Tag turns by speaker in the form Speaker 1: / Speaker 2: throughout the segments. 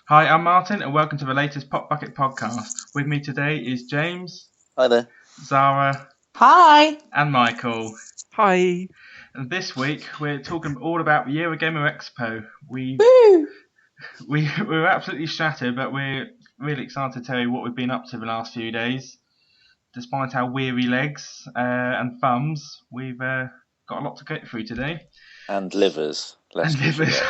Speaker 1: Hi, I'm Martyn, and welcome to the latest PopBucket podcast. With me today is James,
Speaker 2: Hi there.
Speaker 1: Zara,
Speaker 3: Hi.
Speaker 1: and Michael.
Speaker 4: Hi.
Speaker 1: And this week we're talking all about the Eurogamer Expo. We were absolutely shattered, but we're really excited to tell you what we've been up to the last few days. Despite our weary legs and thumbs, we've got a lot to get through today.
Speaker 2: And livers.
Speaker 1: And livers.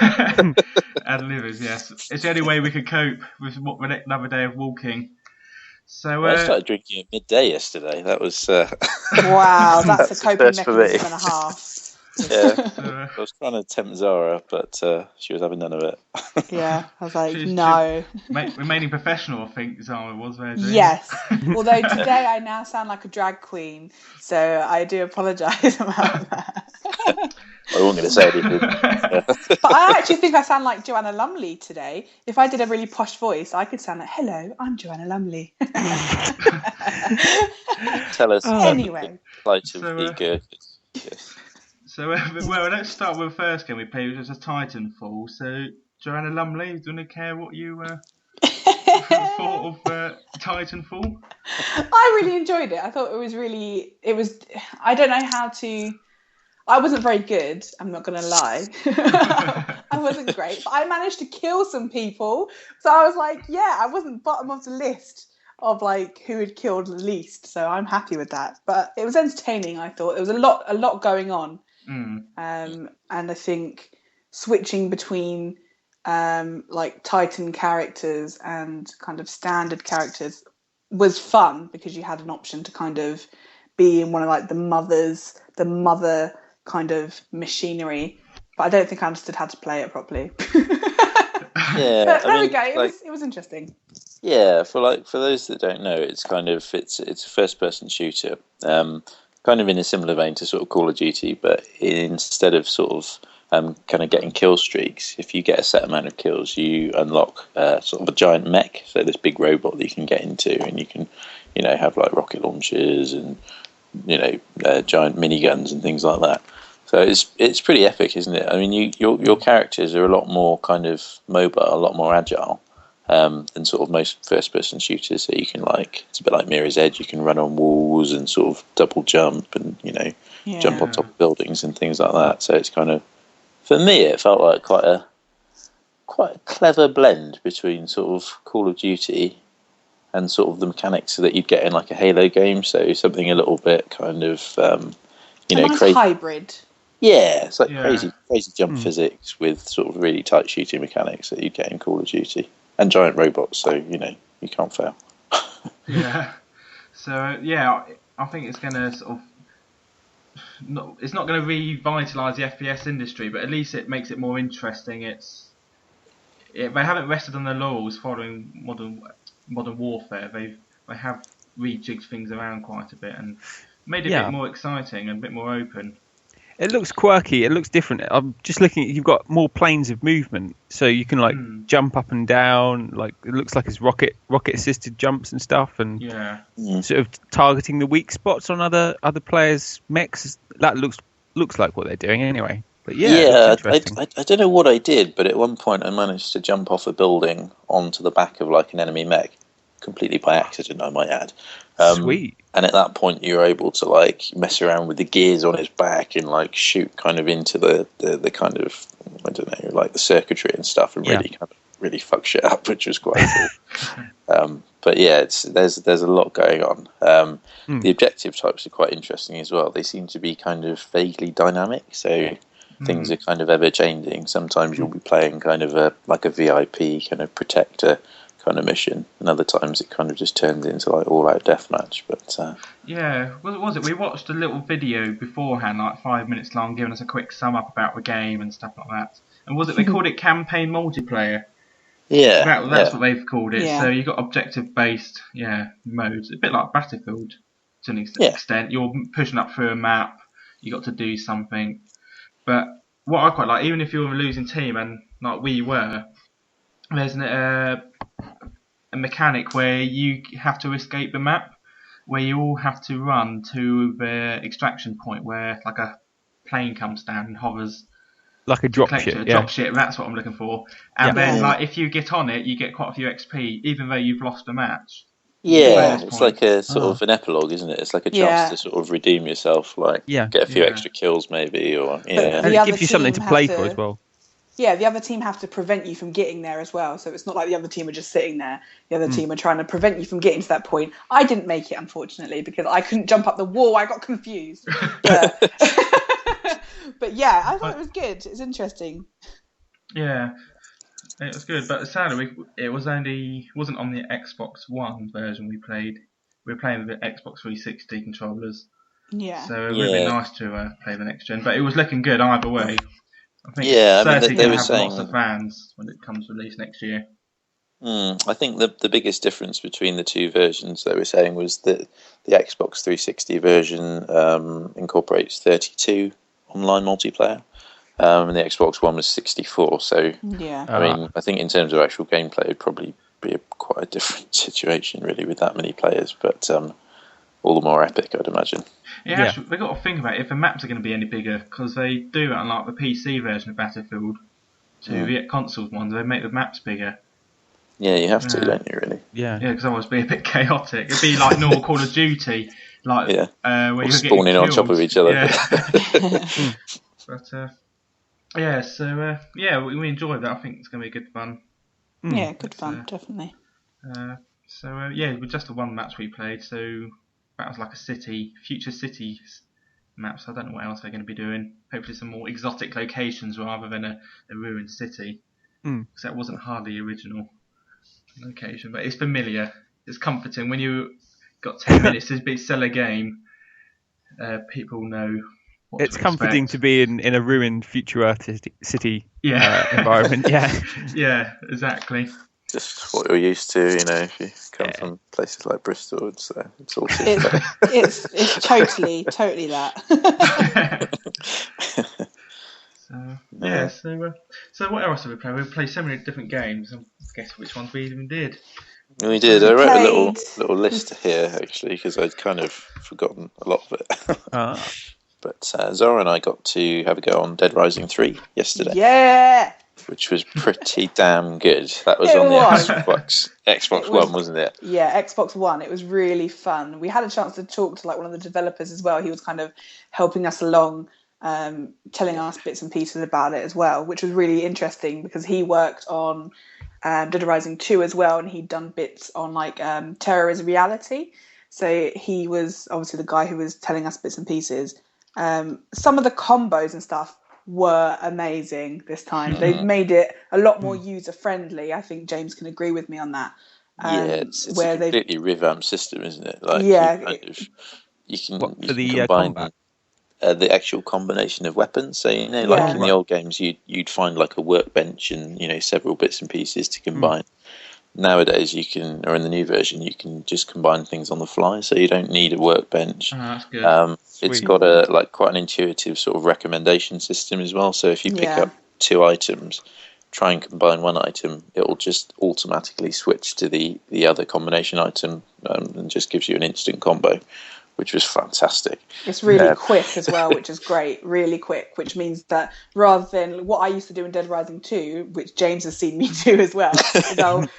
Speaker 1: And livers, yes. It's the only way we could cope with another day of walking. So
Speaker 2: I started drinking at midday yesterday. That was...
Speaker 3: Wow, that's a coping
Speaker 2: first for
Speaker 3: mechanism
Speaker 2: me.
Speaker 3: and a half.
Speaker 2: Yeah, I was trying to tempt Zara, but she was having none of it.
Speaker 3: Yeah, I was like, no.
Speaker 1: Remaining professional, I think Zara was there.
Speaker 3: Yes, although today I now sound like a drag queen, so I do apologise about that.
Speaker 2: I wasn't going to say anything.
Speaker 3: But I actually think I sound like Joanna Lumley today. If I did a really posh voice, I could sound like, hello, I'm Joanna Lumley.
Speaker 2: Tell us.
Speaker 3: Anyway.
Speaker 1: So, let's start with the first game we played, which was a Titanfall. So, Joanna Lumley, do you want to care what you thought of Titanfall?
Speaker 3: I really enjoyed it. I thought I don't know how to... I wasn't very good, I'm not going to lie. I wasn't great, but I managed to kill some people. So I was like, yeah, I wasn't bottom of the list of like who had killed the least. So I'm happy with that. But it was entertaining, I thought. There was a lot going on. And I think switching between like Titan characters and kind of standard characters was fun because you had an option to kind of be in one of like the mother kind of machinery, but I don't think I understood how to play it properly.
Speaker 2: Yeah,
Speaker 3: but there we go. It was interesting.
Speaker 2: Yeah, for those that don't know, it's a first person shooter, kind of in a similar vein to sort of Call of Duty, but instead of sort of kind of getting kill streaks, if you get a set amount of kills, you unlock sort of a giant mech, so this big robot that you can get into, and you can, have like rocket launchers and giant miniguns and things like that. So it's pretty epic, isn't it? I mean, your characters are a lot more kind of mobile, a lot more agile than sort of most first-person shooters. So you can it's a bit like Mirror's Edge. You can run on walls and sort of double jump and jump on top of buildings and things like that. So it's kind of, for me, it felt like quite a clever blend between sort of Call of Duty and sort of the mechanics that you'd get in like a Halo game. So something a little bit kind of
Speaker 3: crazy
Speaker 2: hybrid. Yeah, it's like crazy jump physics with sort of really tight shooting mechanics that you get in Call of Duty, and giant robots. So you can't fail.
Speaker 1: Yeah. So I think it's going to sort of it's not going to revitalise the FPS industry, but at least it makes it more interesting. They haven't rested on their laurels following modern warfare. They have rejigged things around quite a bit and made it a bit more exciting and a bit more open.
Speaker 4: It looks quirky. It looks different. I'm just looking at, you've got more planes of movement, so you can jump up and down. Like it looks like it's rocket assisted jumps and stuff, and sort of targeting the weak spots on other players' mechs. That looks like what they're doing anyway. But
Speaker 2: I don't know what I did, but at one point I managed to jump off a building onto the back of like an enemy mech, completely by accident, I might add.
Speaker 4: Sweet.
Speaker 2: And at that point, you're able to like mess around with the gears on his back and like shoot kind of into the kind of, I don't know, like the circuitry and stuff, and really fuck shit up, which was quite cool. But yeah, there's a lot going on. The objective types are quite interesting as well. They seem to be kind of vaguely dynamic, so things are kind of ever changing. Sometimes you'll be playing kind of a VIP kind of protector kind of mission, and other times it kind of just turns into like all-out deathmatch. But
Speaker 1: what was it? We watched a little video beforehand, like 5 minutes long, giving us a quick sum up about the game and stuff like that. And was it they called it campaign multiplayer?
Speaker 2: Yeah,
Speaker 1: that's what they've called it.
Speaker 3: Yeah.
Speaker 1: So you got objective-based, modes, a bit like Battlefield to an extent. You're pushing up through a map, you got to do something. But what I quite like, even if you're a losing team, and like we were, there's a mechanic where you have to escape the map, where you all have to run to the extraction point where like a plane comes down and hovers,
Speaker 4: Like a drop ship.
Speaker 1: Drop ship, that's what I'm looking for. And then, like, if you get on it, you get quite a few XP, even though you've lost a match.
Speaker 2: Yeah, it's like a sort of an epilogue, isn't it? It's like a chance to sort of redeem yourself, like get a few extra kills maybe, or
Speaker 4: and it gives you something to play for as well.
Speaker 3: Yeah, the other team have to prevent you from getting there as well. So it's not like the other team are just sitting there. The other team are trying to prevent you from getting to that point. I didn't make it, unfortunately, because I couldn't jump up the wall. I got confused. But, but yeah, I thought it was good. It's interesting.
Speaker 1: Yeah, it was good. But sadly, it wasn't on the Xbox One version we played. We were playing with the Xbox 360 controllers.
Speaker 3: Yeah.
Speaker 1: So it would have been nice to play the next gen. But it was looking good either way. I think they were saying lots of fans when it comes release next year.
Speaker 2: I think the biggest difference between the two versions they were saying was that the Xbox 360 version incorporates 32 online multiplayer, and the Xbox One was 64. So I mean, I think in terms of actual gameplay, it'd probably be quite a different situation really with that many players, but all the more epic, I'd imagine.
Speaker 1: Yeah, actually, we've got to think about if the maps are going to be any bigger, because they do it unlike the PC version of Battlefield to the console ones. They make the maps bigger.
Speaker 2: Yeah, you have to, don't you? Really?
Speaker 1: Yeah, because otherwise it'd be a bit chaotic. It'd be like normal Call of Duty, like where you're
Speaker 2: spawning on top of each other.
Speaker 1: Yeah. But we enjoyed that. I think it's going to be good fun.
Speaker 3: Yeah, good fun, definitely.
Speaker 1: With just the one match we played, so that was like a future city map. So I don't know what else they're going to be doing. Hopefully some more exotic locations rather than a ruined city. Because that wasn't hardly the original location, but it's familiar. It's comforting when you got 10 minutes to sell a game. People know.
Speaker 4: It's comforting to be in a ruined futuristic city environment.
Speaker 1: Yeah, exactly.
Speaker 2: Just what you're used to, if you come from places like Bristol, it's all
Speaker 3: it's totally that.
Speaker 1: So what else have we played? We've played so many different games. Guess which ones we even did.
Speaker 2: We did. I wrote a little list here actually because I'd kind of forgotten a lot of it. But Zara and I got to have a go on Dead Rising 3 yesterday.
Speaker 3: Yeah.
Speaker 2: Which was pretty damn good. That was on the Xbox One, wasn't it?
Speaker 3: Yeah, Xbox One. It was really fun. We had a chance to talk to one of the developers as well. He was kind of helping us along, telling us bits and pieces about it as well, which was really interesting because he worked on Dead Rising 2 as well, and he'd done bits on Terror is Reality. So he was obviously the guy who was telling us bits and pieces. Some of the combos and stuff were amazing this time. They've made it a lot more user friendly. I think James can agree with me on that.
Speaker 2: It's a completely revamped system, isn't it? You can combine the actual combination of weapons. So in the old games, you'd find like a workbench and several bits and pieces to combine. Nowadays, you can, or in the new version, you can just combine things on the fly, so you don't need a workbench.
Speaker 1: That's good.
Speaker 2: It's got quite an intuitive sort of recommendation system as well. So if you pick up 2 items, try and combine one item, it will just automatically switch to the other combination item and just gives you an instant combo, which was fantastic.
Speaker 3: It's really quick as well, which is great. Really quick, which means that rather than what I used to do in Dead Rising 2, which James has seen me do as well,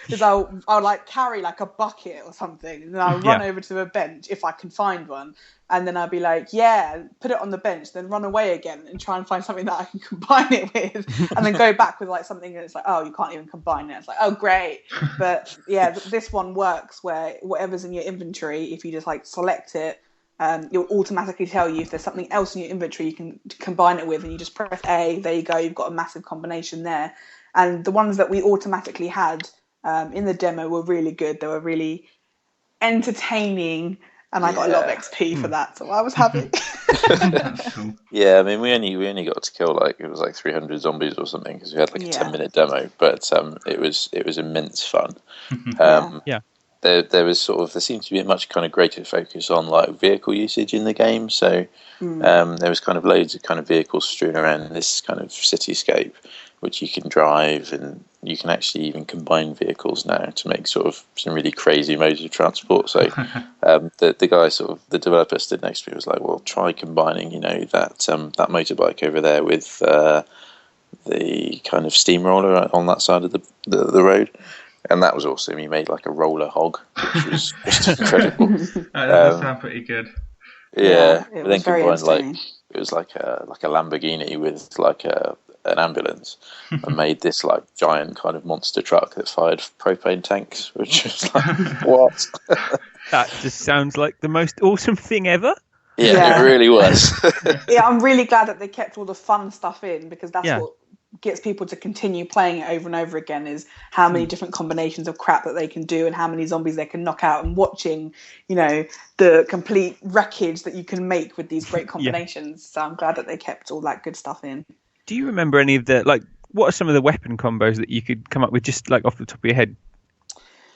Speaker 3: is I'll carry a bucket or something, and then I'll run over to a bench if I can find one, and then I'll be like, put it on the bench, then run away again and try and find something that I can combine it with, and then go back with something and it's you can't even combine it. It's oh great, but this one works where whatever's in your inventory, if you just select it. It'll automatically tell you if there's something else in your inventory you can combine it with, and you just press A. There you go. You've got a massive combination there. And the ones that we automatically had in the demo were really good. They were really entertaining, and I got a lot of XP for that, so I was happy.
Speaker 2: Cool. Yeah, I mean, we only got to kill it was 300 zombies or something because we had a 10-minute demo, but it was immense fun. There was there seemed to be a much kind of greater focus on vehicle usage in the game. So there was loads of vehicles strewn around this kind of cityscape, which you can drive, and you can actually even combine vehicles now to make some really crazy modes of transport. So the guy the developer stood next to me was well, try combining that motorbike over there with the kind of steamroller on that side of the road. And that was awesome. He made like a roller hog, which was just incredible.
Speaker 1: That does sound pretty good.
Speaker 2: Yeah,
Speaker 3: it
Speaker 2: but
Speaker 3: was
Speaker 2: then
Speaker 3: very
Speaker 2: combined
Speaker 3: entertaining.
Speaker 2: it was like a Lamborghini with like an ambulance, and made this like giant kind of monster truck that fired propane tanks, which was like what?
Speaker 4: That just sounds like the most awesome thing ever.
Speaker 2: Yeah, it really was.
Speaker 3: Yeah, I'm really glad that they kept all the fun stuff in, because that's
Speaker 4: Yeah.
Speaker 3: what gets people to continue playing it over and over again, is how many different combinations of crap that they can do and how many zombies they can knock out, and watching, the complete wreckage that you can make with these great combinations. So I'm glad that they kept all that good stuff in.
Speaker 4: Do you remember any of the, what are some of the weapon combos that you could come up with just like off the top of your head?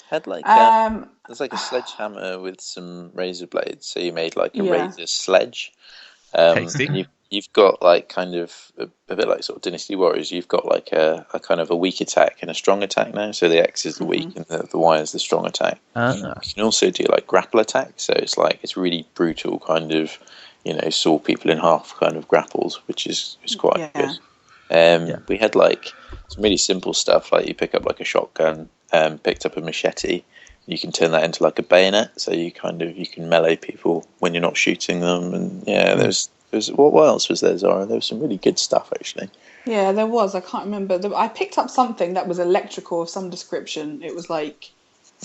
Speaker 2: Had like there's like a sledgehammer with some razor blades, so you made like a razor sledge.
Speaker 4: Tasty.
Speaker 2: And you've got like kind of a bit like sort of Dynasty Warriors. You've got like a kind of a weak attack and a strong attack now. So the X is the weak and the Y is the strong attack. You can also do like grapple attack. So it's really brutal kind of, saw people in half kind of grapples, which is quite good. We had like some really simple stuff, like you pick up like a shotgun, picked up a machete. You can turn that into like a bayonet, so you can melee people when you're not shooting them. And there's what else was there, Zara? There was some really good stuff actually.
Speaker 3: Yeah, there was. I can't remember. I picked up something that was electrical of some description. It was like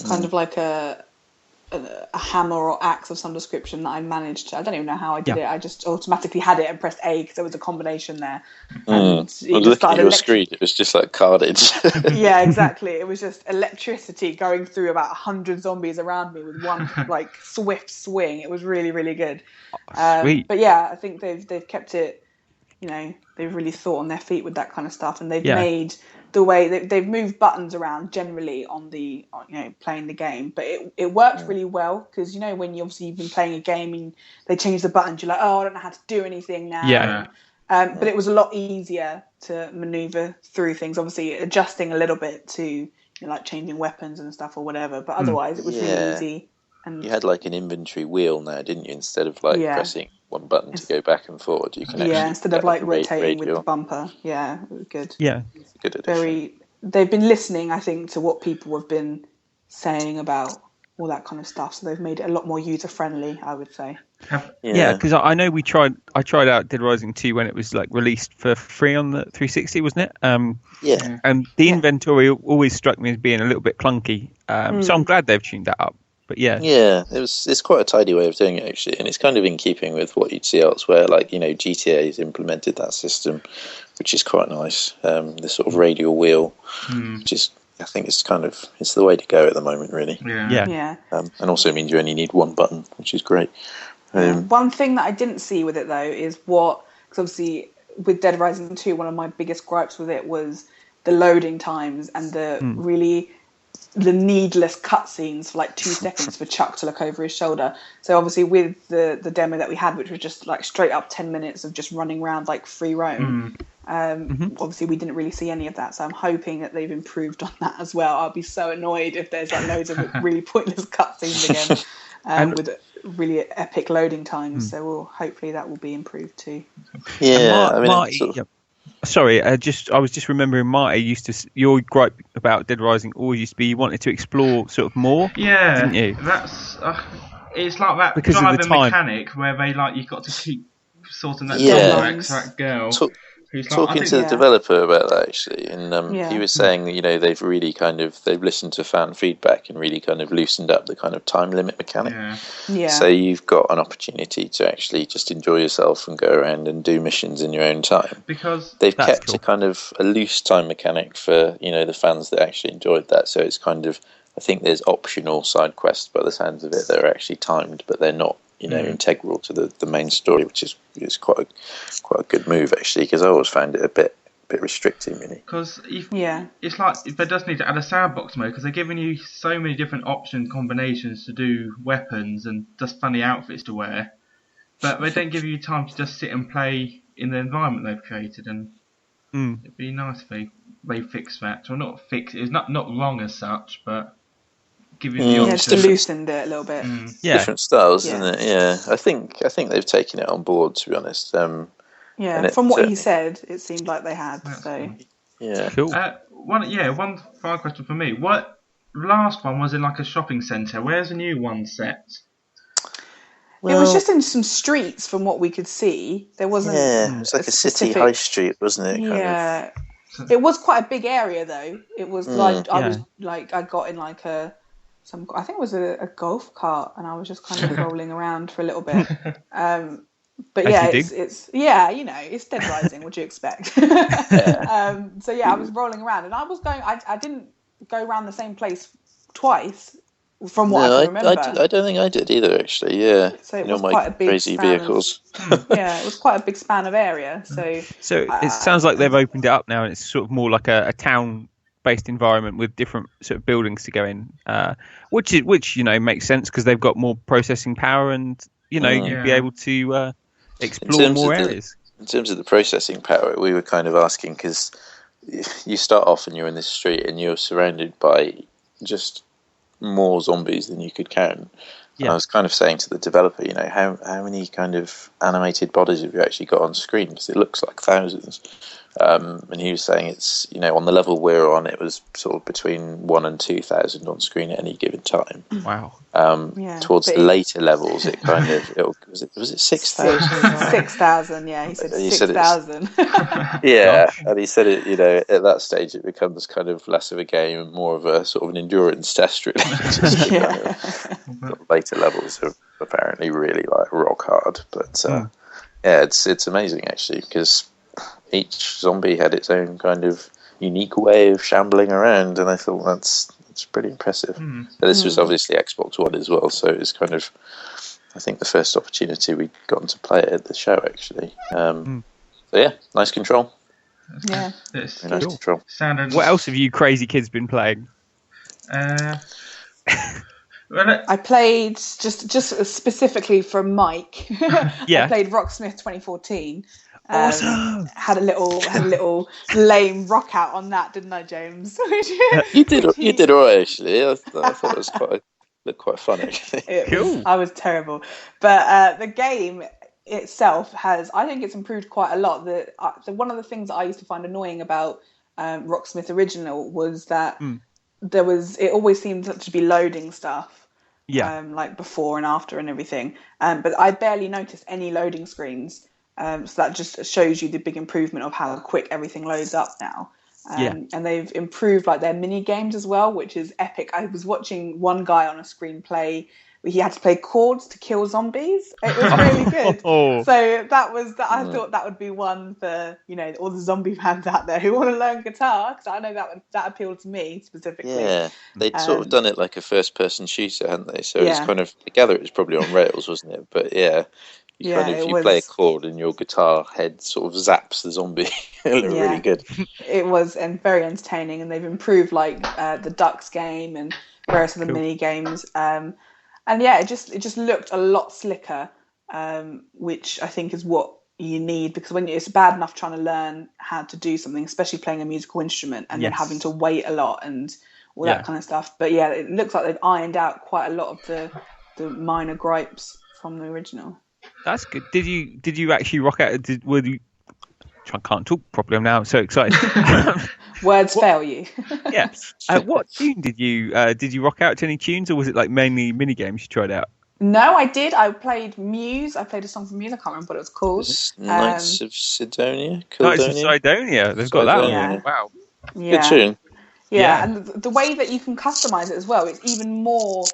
Speaker 3: kind of like a hammer or axe of some description that I managed. I don't even know how I did it. I just automatically had it and pressed A because there was a combination there. And
Speaker 2: well, looking at your screen, it was just like carnage.
Speaker 3: Yeah, exactly. It was just electricity going through about 100 zombies around me with one like swift swing. It was really, really good.
Speaker 4: Sweet.
Speaker 3: But yeah, I think they've kept it. They've really thought on their feet with that kind of stuff, and they've made the way they've moved buttons around generally on playing the game, but it worked really well, because when you've been playing a game and they change the buttons, you're like, oh, I don't know how to do anything now. But it was a lot easier to maneuver through things, obviously adjusting a little bit to like changing weapons and stuff or whatever, but otherwise it was really easy. And
Speaker 2: you had like an inventory wheel now, didn't you? Instead of like pressing one button to go back and forward, you can actually
Speaker 3: instead of like rotating with the bumper. Yeah, it was good.
Speaker 4: Yeah,
Speaker 2: good addition.
Speaker 3: They've been listening, I think, to what people have been saying about all that kind of stuff, so they've made it a lot more user friendly, I would say.
Speaker 4: Yeah, because I know I tried out Dead Rising 2 when it was like released for free on the 360, wasn't it? And the inventory always struck me as being a little bit clunky. So I'm glad they've tuned that up. But
Speaker 2: it's quite a tidy way of doing it actually, and it's kind of in keeping with what you'd see elsewhere. Like GTA has implemented that system, which is quite nice. The sort of radial wheel, which is, I think it's the way to go at the moment, really.
Speaker 3: Yeah.
Speaker 2: And also means you only need one button, which is great.
Speaker 3: One thing that I didn't see with it though is because obviously with Dead Rising 2, one of my biggest gripes with it was the loading times and the needless cutscenes for like 2 seconds for Chuck to look over his shoulder. So obviously with the demo that we had, which was just like straight up 10 minutes of just running around like free roam, obviously we didn't really see any of that. So I'm hoping that they've improved on that as well. I'll be so annoyed if there's like loads of really pointless cutscenes again with really epic loading times. So hopefully that will be improved too.
Speaker 2: Yeah,
Speaker 4: Sorry, I was just remembering Marty your gripe about Dead Rising always used to be you wanted to explore sort of more.
Speaker 1: Yeah,
Speaker 4: didn't you?
Speaker 1: That's it's like that
Speaker 4: because
Speaker 1: driving
Speaker 4: of the time.
Speaker 1: mechanic where you've got to keep sorting that that girl.
Speaker 2: Talking to the developer about that actually, and he was saying that they've really they've listened to fan feedback and really kind of loosened up the kind of time limit mechanic. So you've got an opportunity to actually just enjoy yourself and go around and do missions in your own time,
Speaker 1: because
Speaker 2: they've kept a kind of a loose time mechanic for the fans that actually enjoyed that. So it's kind of, I think there's optional side quests by the sounds of it that are actually timed, but they're not integral to the main story, which is quite a good move actually, because I always found it a bit restricting, really.
Speaker 1: Because it's like they just need to add a sandbox mode, because they're giving you so many different option combinations to do weapons and just funny outfits to wear, but they don't give you time to just sit and play in the environment they've created. And it'd be nice if they fix that, or not fix it. It's not wrong as such, but give you the option.
Speaker 3: Just to loosen it a little bit.
Speaker 2: Different styles, isn't it? Yeah, I think they've taken it on board, to be honest.
Speaker 3: Yeah, from what he said, it seemed like they had. So
Speaker 1: cool.
Speaker 2: Yeah,
Speaker 4: cool.
Speaker 1: One final question for me. What last one was in like a shopping centre? Where's the new one set?
Speaker 3: Well, it was just in some streets, from what we could see. There wasn't.
Speaker 2: Yeah, it was like a city high street, wasn't it?
Speaker 3: Yeah, it was quite a big area though. It was like I got in like I think it was a golf cart, and I was just kind of rolling around for a little bit. But yeah, it's it's Dead Rising. What do you expect? So yeah, I was rolling around, and I was going. I didn't go around the same place twice, from what I can remember.
Speaker 2: I don't think I did either, actually. Yeah,
Speaker 3: so it was quite a big
Speaker 2: crazy vehicles.
Speaker 3: Yeah, it was quite a big span of area. So
Speaker 4: it sounds like they've opened it up now, and it's sort of more like a town-based environment with different sort of buildings to go in, which makes sense because they've got more processing power, and you'd be able to explore more areas.
Speaker 2: In terms of the processing power, we were kind of asking because you start off and you're in this street and you're surrounded by just more zombies than you could count. Yeah. I was kind of saying to the developer, how many kind of animated bodies have you actually got on screen? Because it looks like thousands. And he was saying it's, on the level we're on, it was sort of between 1,000 and 2,000 on screen at any given time.
Speaker 4: Wow.
Speaker 2: Towards the later levels, it kind of, was it 6,000?
Speaker 3: 6,000, yeah. He said 6,000.
Speaker 2: Yeah, and he said it, at that stage it becomes kind of less of a game and more of a sort of an endurance test, really. Just kind of, later levels are apparently really like rock hard. But it's amazing actually, because each zombie had its own kind of unique way of shambling around, and I thought that's pretty impressive. But this was obviously Xbox One as well, so it was kind of, I think, the first opportunity we'd gotten to play it at the show, actually. So yeah, nice control.
Speaker 3: Yeah,
Speaker 2: nice control.
Speaker 4: What else have you crazy kids been playing?
Speaker 3: I played just specifically for Mike. I played Rocksmith 2014.
Speaker 4: Awesome.
Speaker 3: Had a little lame rock out on that, didn't I, James?
Speaker 2: You did all right, actually. I thought it was quite fun, actually.
Speaker 3: Cool. I was terrible, but the game itself I think it's improved quite a lot. One of the things that I used to find annoying about Rocksmith Original was that it always seemed to be loading stuff. Yeah. Like before and after and everything. But I barely noticed any loading screens. So that just shows you the big improvement of how quick everything loads up now. And they've improved like their mini games as well, which is epic. I was watching one guy on a screen play where he had to play chords to kill zombies. It was really good. So that was that. I thought that would be one for all the zombie fans out there who want to learn guitar, because I know that appealed to me specifically. Yeah,
Speaker 2: they'd sort of done it like a first-person shooter, hadn't they? So it's kind of, I gather it was probably on rails, wasn't it? But yeah. You play a chord and your guitar head sort of zaps the zombie. It looked really good.
Speaker 3: It was very entertaining, and they've improved like the Ducks game and various other mini games. And yeah, it just looked a lot slicker, which I think is what you need, because when it's bad enough trying to learn how to do something, especially playing a musical instrument, and then having to wait a lot and all that kind of stuff. But yeah, it looks like they've ironed out quite a lot of the minor gripes from the original.
Speaker 4: That's good. Did you actually rock out? I can't talk properly. I'm now so excited.
Speaker 3: Words fail you.
Speaker 4: Yeah. What tune did you rock out to? Any tunes, or was it like mainly mini games you tried out?
Speaker 3: No, I did. I played Muse. I played a song from Muse. I can't remember what it was called.
Speaker 2: Knights of Sidonia.
Speaker 4: Knights of Sidonia. They've got that one. Wow.
Speaker 3: Yeah.
Speaker 2: Good tune.
Speaker 3: Yeah, and the way that you can customize it as well, it's even more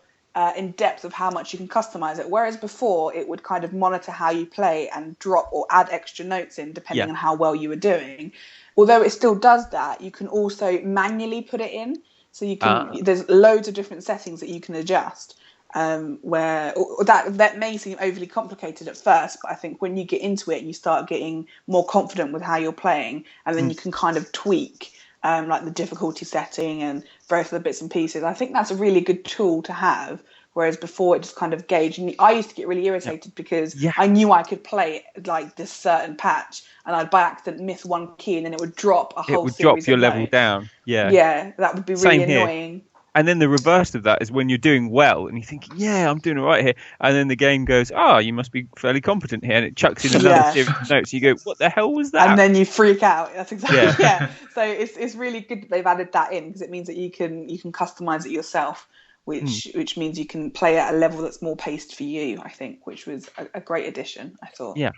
Speaker 3: in depth of how much you can customize it. Whereas before, it would kind of monitor how you play and drop or add extra notes in depending on how well you were doing. Although it still does that, you can also manually put it in. So you can. There's loads of different settings that you can adjust. Where that may seem overly complicated at first, but I think when you get into it, you start getting more confident with how you're playing, and then you can kind of tweak. Like the difficulty setting and various other bits and pieces. I think that's a really good tool to have, whereas before it just kind of gauged. And I used to get really irritated because I knew I could play it like this certain patch, and I'd by accident miss one key, and then it would drop a whole series.
Speaker 4: It would drop your level down. Yeah.
Speaker 3: Yeah, that would be really annoying.
Speaker 4: And then the reverse of that is when you're doing well and you think, yeah, I'm doing all right here. And then the game goes, you must be fairly competent here. And it chucks in another series of notes. You go, what the hell was that?
Speaker 3: And then you freak out. That's exactly, So it's really good that they've added that in, because it means that you can customize it yourself, which means you can play at a level that's more paced for you, I think, which was a great addition, I thought.
Speaker 4: Yeah.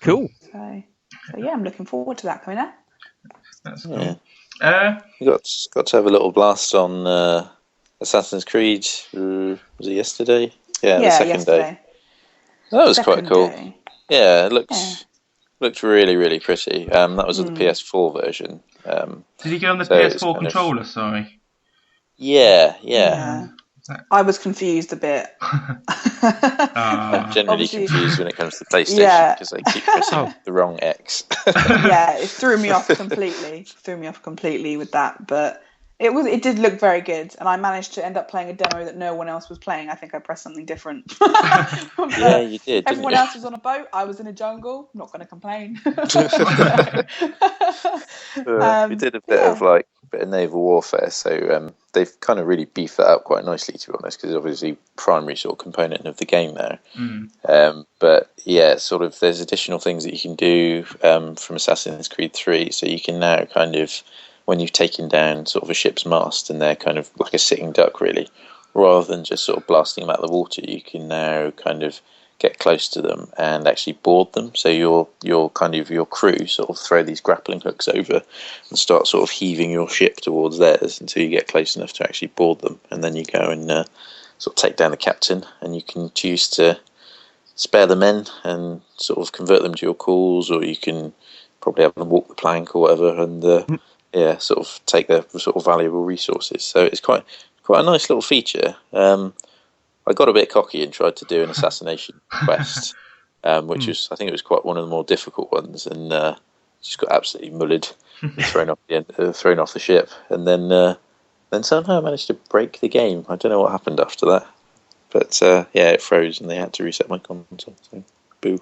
Speaker 4: Cool.
Speaker 3: So yeah, I'm looking forward to that coming out.
Speaker 1: That's cool.
Speaker 2: You got to have a little blast on Assassin's Creed. Was it yesterday? Yeah, the second day. That was quite cool. Day. Yeah, it looked really, really pretty. That was on the PS4 version.
Speaker 1: Did you get on the PS4 controller? Sorry.
Speaker 2: Yeah.
Speaker 3: I was confused a bit.
Speaker 2: I'm generally confused when it comes to PlayStation because they keep pressing the wrong X.
Speaker 3: It threw me off completely with that, but it did look very good, and I managed to end up playing a demo that no one else was playing. I think I pressed something different.
Speaker 2: Yeah, you did.
Speaker 3: Everyone else was on a boat. I was in a jungle. I'm not going to complain.
Speaker 2: We did a bit of naval warfare, so they've kind of really beefed that up quite nicely, to be honest, because it's obviously primary sort of component of the game there. But yeah, sort of there's additional things that you can do from Assassin's Creed 3, so you can now kind of, when you've taken down sort of a ship's mast and they're kind of like a sitting duck really, rather than just sort of blasting them out of the water, you can now kind of get close to them and actually board them. So your crew sort of throw these grappling hooks over and start sort of heaving your ship towards theirs until you get close enough to actually board them, and then you go and sort of take down the captain, and you can choose to spare the men and sort of convert them to your calls, or you can probably have them walk the plank or whatever, and sort of take their sort of valuable resources. So it's quite a nice little feature. I got a bit cocky and tried to do an assassination quest, which was, I think it was quite one of the more difficult ones, and just got absolutely mullered, thrown off the ship, and then somehow I managed to break the game. I don't know what happened after that, but it froze and they had to reset my console. So boo.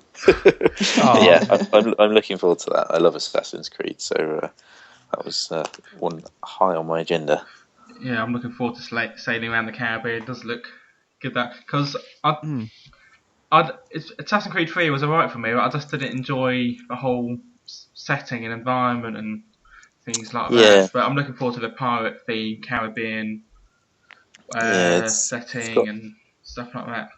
Speaker 2: I'm looking forward to that. I love Assassin's Creed, so that was one high on my agenda.
Speaker 1: Yeah, I'm looking forward to sailing around the Caribbean. It does look good, that, because Assassin's Creed 3 was alright for me, but I just didn't enjoy the whole setting and environment and things like that. But I'm looking forward to the pirate theme, Caribbean setting and stuff like that.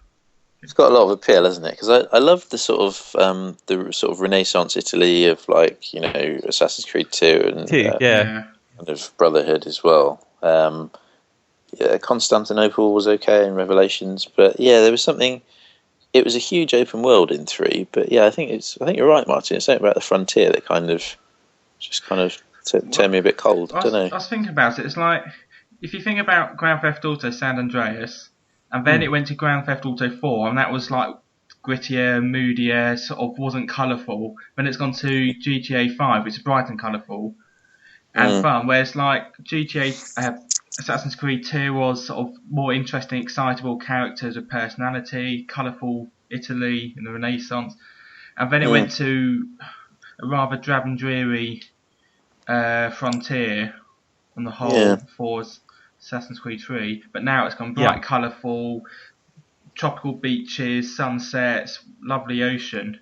Speaker 2: It's got a lot of appeal, hasn't it? Because I love the sort of Renaissance Italy of, like, you know, Assassin's Creed 2 and kind of Brotherhood as well. Constantinople was okay in Revelations, but there was something. It was a huge open world in 3, but I think you're right, Martin. It's something about the frontier that kind of turned me a bit cold. I don't know.
Speaker 1: I was thinking about it. It's like, if you think about Grand Theft Auto San Andreas, and then it went to Grand Theft Auto 4, and that was like grittier, moodier, sort of wasn't colourful. Then it's gone to GTA 5, which is bright and colourful and fun. Whereas like GTA. Assassin's Creed 2 was sort of more interesting, excitable characters with personality, colourful Italy in the Renaissance, and then it went to a rather drab and dreary frontier on the whole for Assassin's Creed 3. But now it's gone bright, colourful, tropical beaches, sunsets, lovely ocean.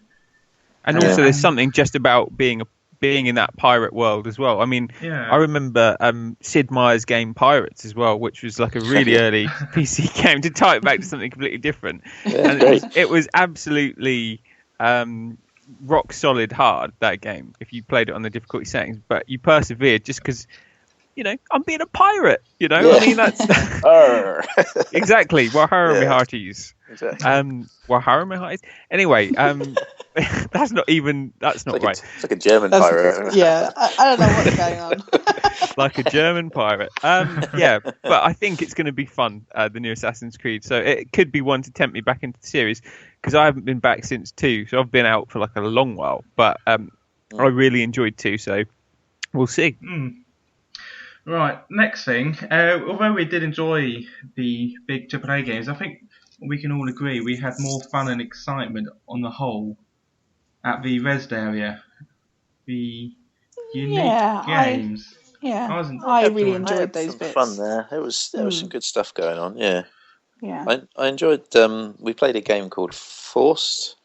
Speaker 4: And also there's something just about being in that pirate world as well. I mean, I remember Sid Meier's game Pirates as well, which was like a really early PC game, to tie it back to something completely different. And it was absolutely rock solid hard, that game, if you played it on the difficulty settings, but you persevered just because, you know, I'm being a pirate, you know? I mean, that's exactly. Wahara me hearties.
Speaker 2: Exactly.
Speaker 4: Wahara me hearties. Anyway, that's not right.
Speaker 2: It's like a German pirate.
Speaker 3: I don't know what's going on.
Speaker 4: Like a German pirate. But I think it's going to be fun, the new Assassin's Creed. So it could be one to tempt me back into the series, because I haven't been back since 2, so I've been out for like a long while. But I really enjoyed 2, so we'll see.
Speaker 1: Right, next thing. Although we did enjoy the big AAA games, I think we can all agree we had more fun and excitement on the whole at the Resd area. The unique games.
Speaker 3: Yeah, I really enjoyed those bits.
Speaker 2: Fun there. There was some good stuff going on. Yeah.
Speaker 3: Yeah.
Speaker 2: I enjoyed. We played a game called Forced,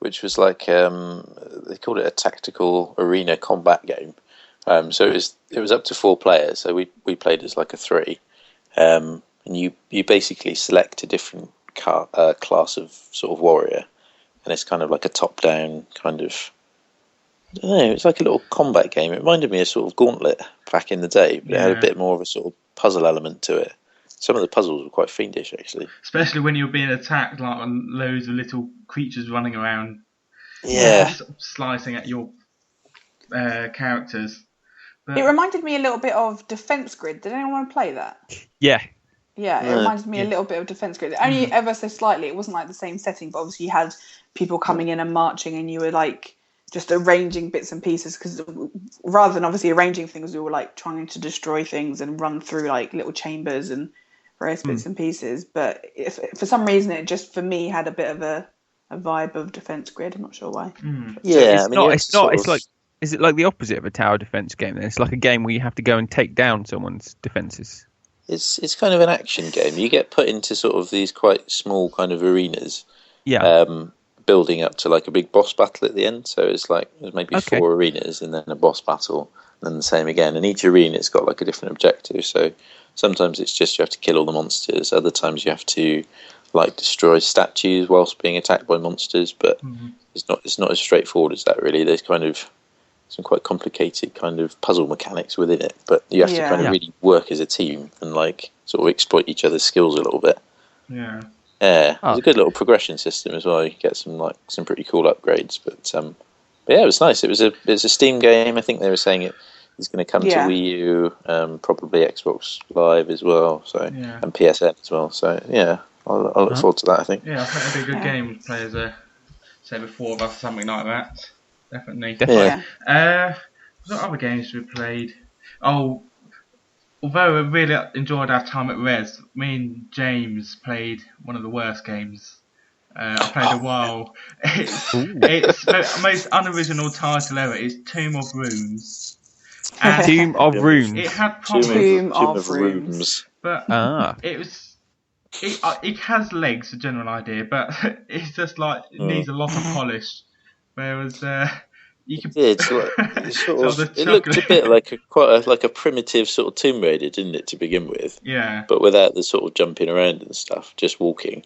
Speaker 2: which was like they called it a tactical arena combat game. So it was up to 4 players. So we played as like a 3, and you basically select a different class of sort of warrior, and it's kind of like a top-down kind of. I don't know. It's like a little combat game. It reminded me of sort of Gauntlet back in the day, but it had a bit more of a sort of puzzle element to it. Some of the puzzles were quite fiendish, actually.
Speaker 1: Especially when you're being attacked, like loads of little creatures running around.
Speaker 2: Yeah.
Speaker 1: Sort of slicing at your characters. But
Speaker 3: it reminded me a little bit of Defense Grid. Did anyone want to play that?
Speaker 4: Yeah.
Speaker 3: Yeah, it reminded me a little bit of Defense Grid. Only ever so slightly. It wasn't like the same setting, but obviously you had people coming in and marching, and you were like just arranging bits and pieces, because rather than obviously arranging things, we were like trying to destroy things and run through like little chambers and various bits and pieces. But if for some reason it just for me had a bit of a vibe of Defense Grid. I'm not sure why.
Speaker 2: Yeah,
Speaker 4: it's not. It's like, is it like the opposite of a tower defense game? Then it's like a game where you have to go and take down someone's defenses.
Speaker 2: It's kind of an action game. You get put into sort of these quite small kind of arenas.
Speaker 4: Yeah.
Speaker 2: Building up to like a big boss battle at the end. So it's like there's maybe 4 arenas and then a boss battle, and then the same again. And each arena's got like a different objective. So sometimes it's just you have to kill all the monsters. Other times you have to like destroy statues whilst being attacked by monsters. But it's not as straightforward as that really. There's kind of some quite complicated kind of puzzle mechanics within it. But you have to kind of really work as a team and like sort of exploit each other's skills a little bit.
Speaker 1: Yeah.
Speaker 2: Yeah, it's a good little progression system as well. You get some pretty cool upgrades, but yeah, it was nice. It's a Steam game. I think they were saying it's going to come to Wii U, probably Xbox Live as well, so and PSN as well. So yeah, I'll look forward to that. I think.
Speaker 1: Yeah, I think it'd be a good game to play as say the 4 of us, something like that. Definitely.
Speaker 2: Yeah.
Speaker 1: What other games we played? Oh. Although I really enjoyed our time at Res, me and James played one of the worst games. I played a while. It's the most unoriginal title ever. It's Tomb of Runes.
Speaker 4: Tomb of Runes.
Speaker 1: It had problems.
Speaker 3: Tomb of Runes.
Speaker 1: But it was. It has legs, a general idea, but it's just like it needs a lot of polish. Whereas
Speaker 2: it looked a bit like a primitive sort of Tomb Raider, didn't it, to begin with?
Speaker 1: Yeah.
Speaker 2: But without the sort of jumping around and stuff, just walking.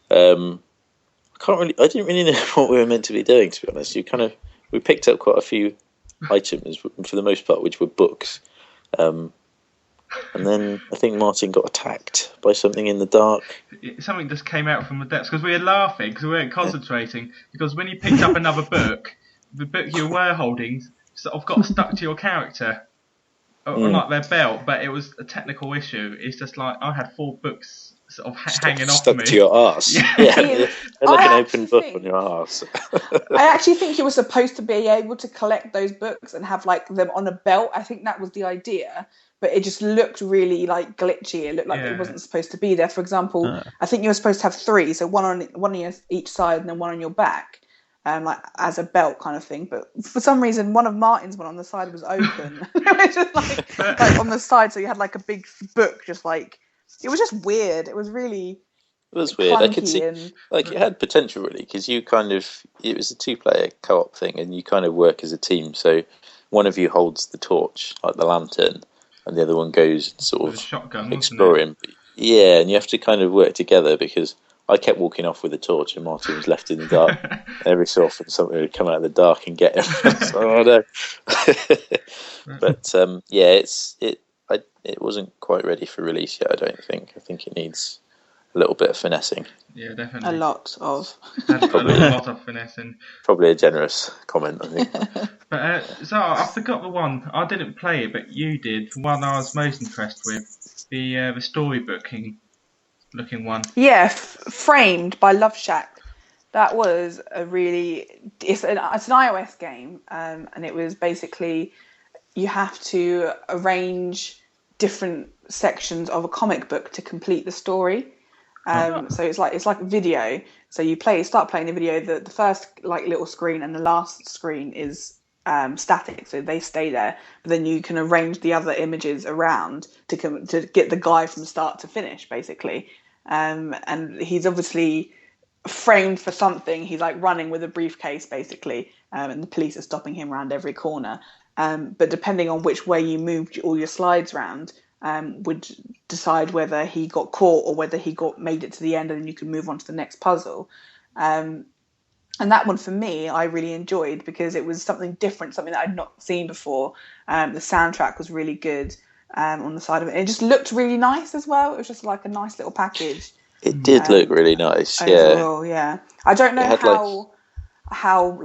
Speaker 2: I didn't really know what we were meant to be doing, to be honest. We picked up quite a few items, for the most part, which were books. And then I think Martyn got attacked by something in the dark.
Speaker 1: Something just came out from the depths because we were laughing because we weren't concentrating. Because when you picked up another book, the book you were holding sort of got stuck to your character, on like their belt. But it was a technical issue. It's just like I had 4 books sort of hanging off me.
Speaker 2: Stuck to your arse. Yeah, like an open book on your arse.
Speaker 3: I actually think you were supposed to be able to collect those books and have like them on a belt. I think that was the idea. But it just looked really like glitchy. It looked like it wasn't supposed to be there. For example, I think you were supposed to have 3, so one on each side and then one on your back, like as a belt kind of thing. But for some reason, one of Martyn's one on the side was open. It was just like on the side, so you had like a big book, just like it was just weird. It was really.
Speaker 2: It was weird. I could see it had potential really because it was a 2-player co-op thing, and you kind of work as a team. So one of you holds the torch, like the lantern. And the other one goes sort of
Speaker 1: shotgun,
Speaker 2: exploring. Yeah, and you have to kind of work together because I kept walking off with a torch and Martyn was left in the dark. Every so often something would come out of the dark and get him. So, oh no. But it wasn't quite ready for release yet, I don't think. I think it needs a little bit of finessing.
Speaker 1: Yeah, definitely.
Speaker 3: A lot of
Speaker 1: finessing.
Speaker 2: Probably a generous comment, I think.
Speaker 1: But so I forgot the one. I didn't play it, but you did. The one I was most impressed with, the storybooking looking one.
Speaker 3: Yeah, Framed by Love Shack. That was a really. It's an iOS game, and it was basically you have to arrange different sections of a comic book to complete the story. So it's like video. So you start playing the video. The first like little screen and the last screen is static, so they stay there. But then you can arrange the other images around to get the guy from start to finish, basically. And he's obviously framed for something. He's like running with a briefcase, basically, and the police are stopping him around every corner. But depending on which way you moved all your slides around, would decide whether he got caught or whether he made it to the end, and then you can move on to the next puzzle. And that one, for me, I really enjoyed because it was something different, something that I'd not seen before. The soundtrack was really good on the side of it. It just looked really nice as well. It was just like a nice little package.
Speaker 2: It did look really nice,
Speaker 3: overall, yeah. I don't know how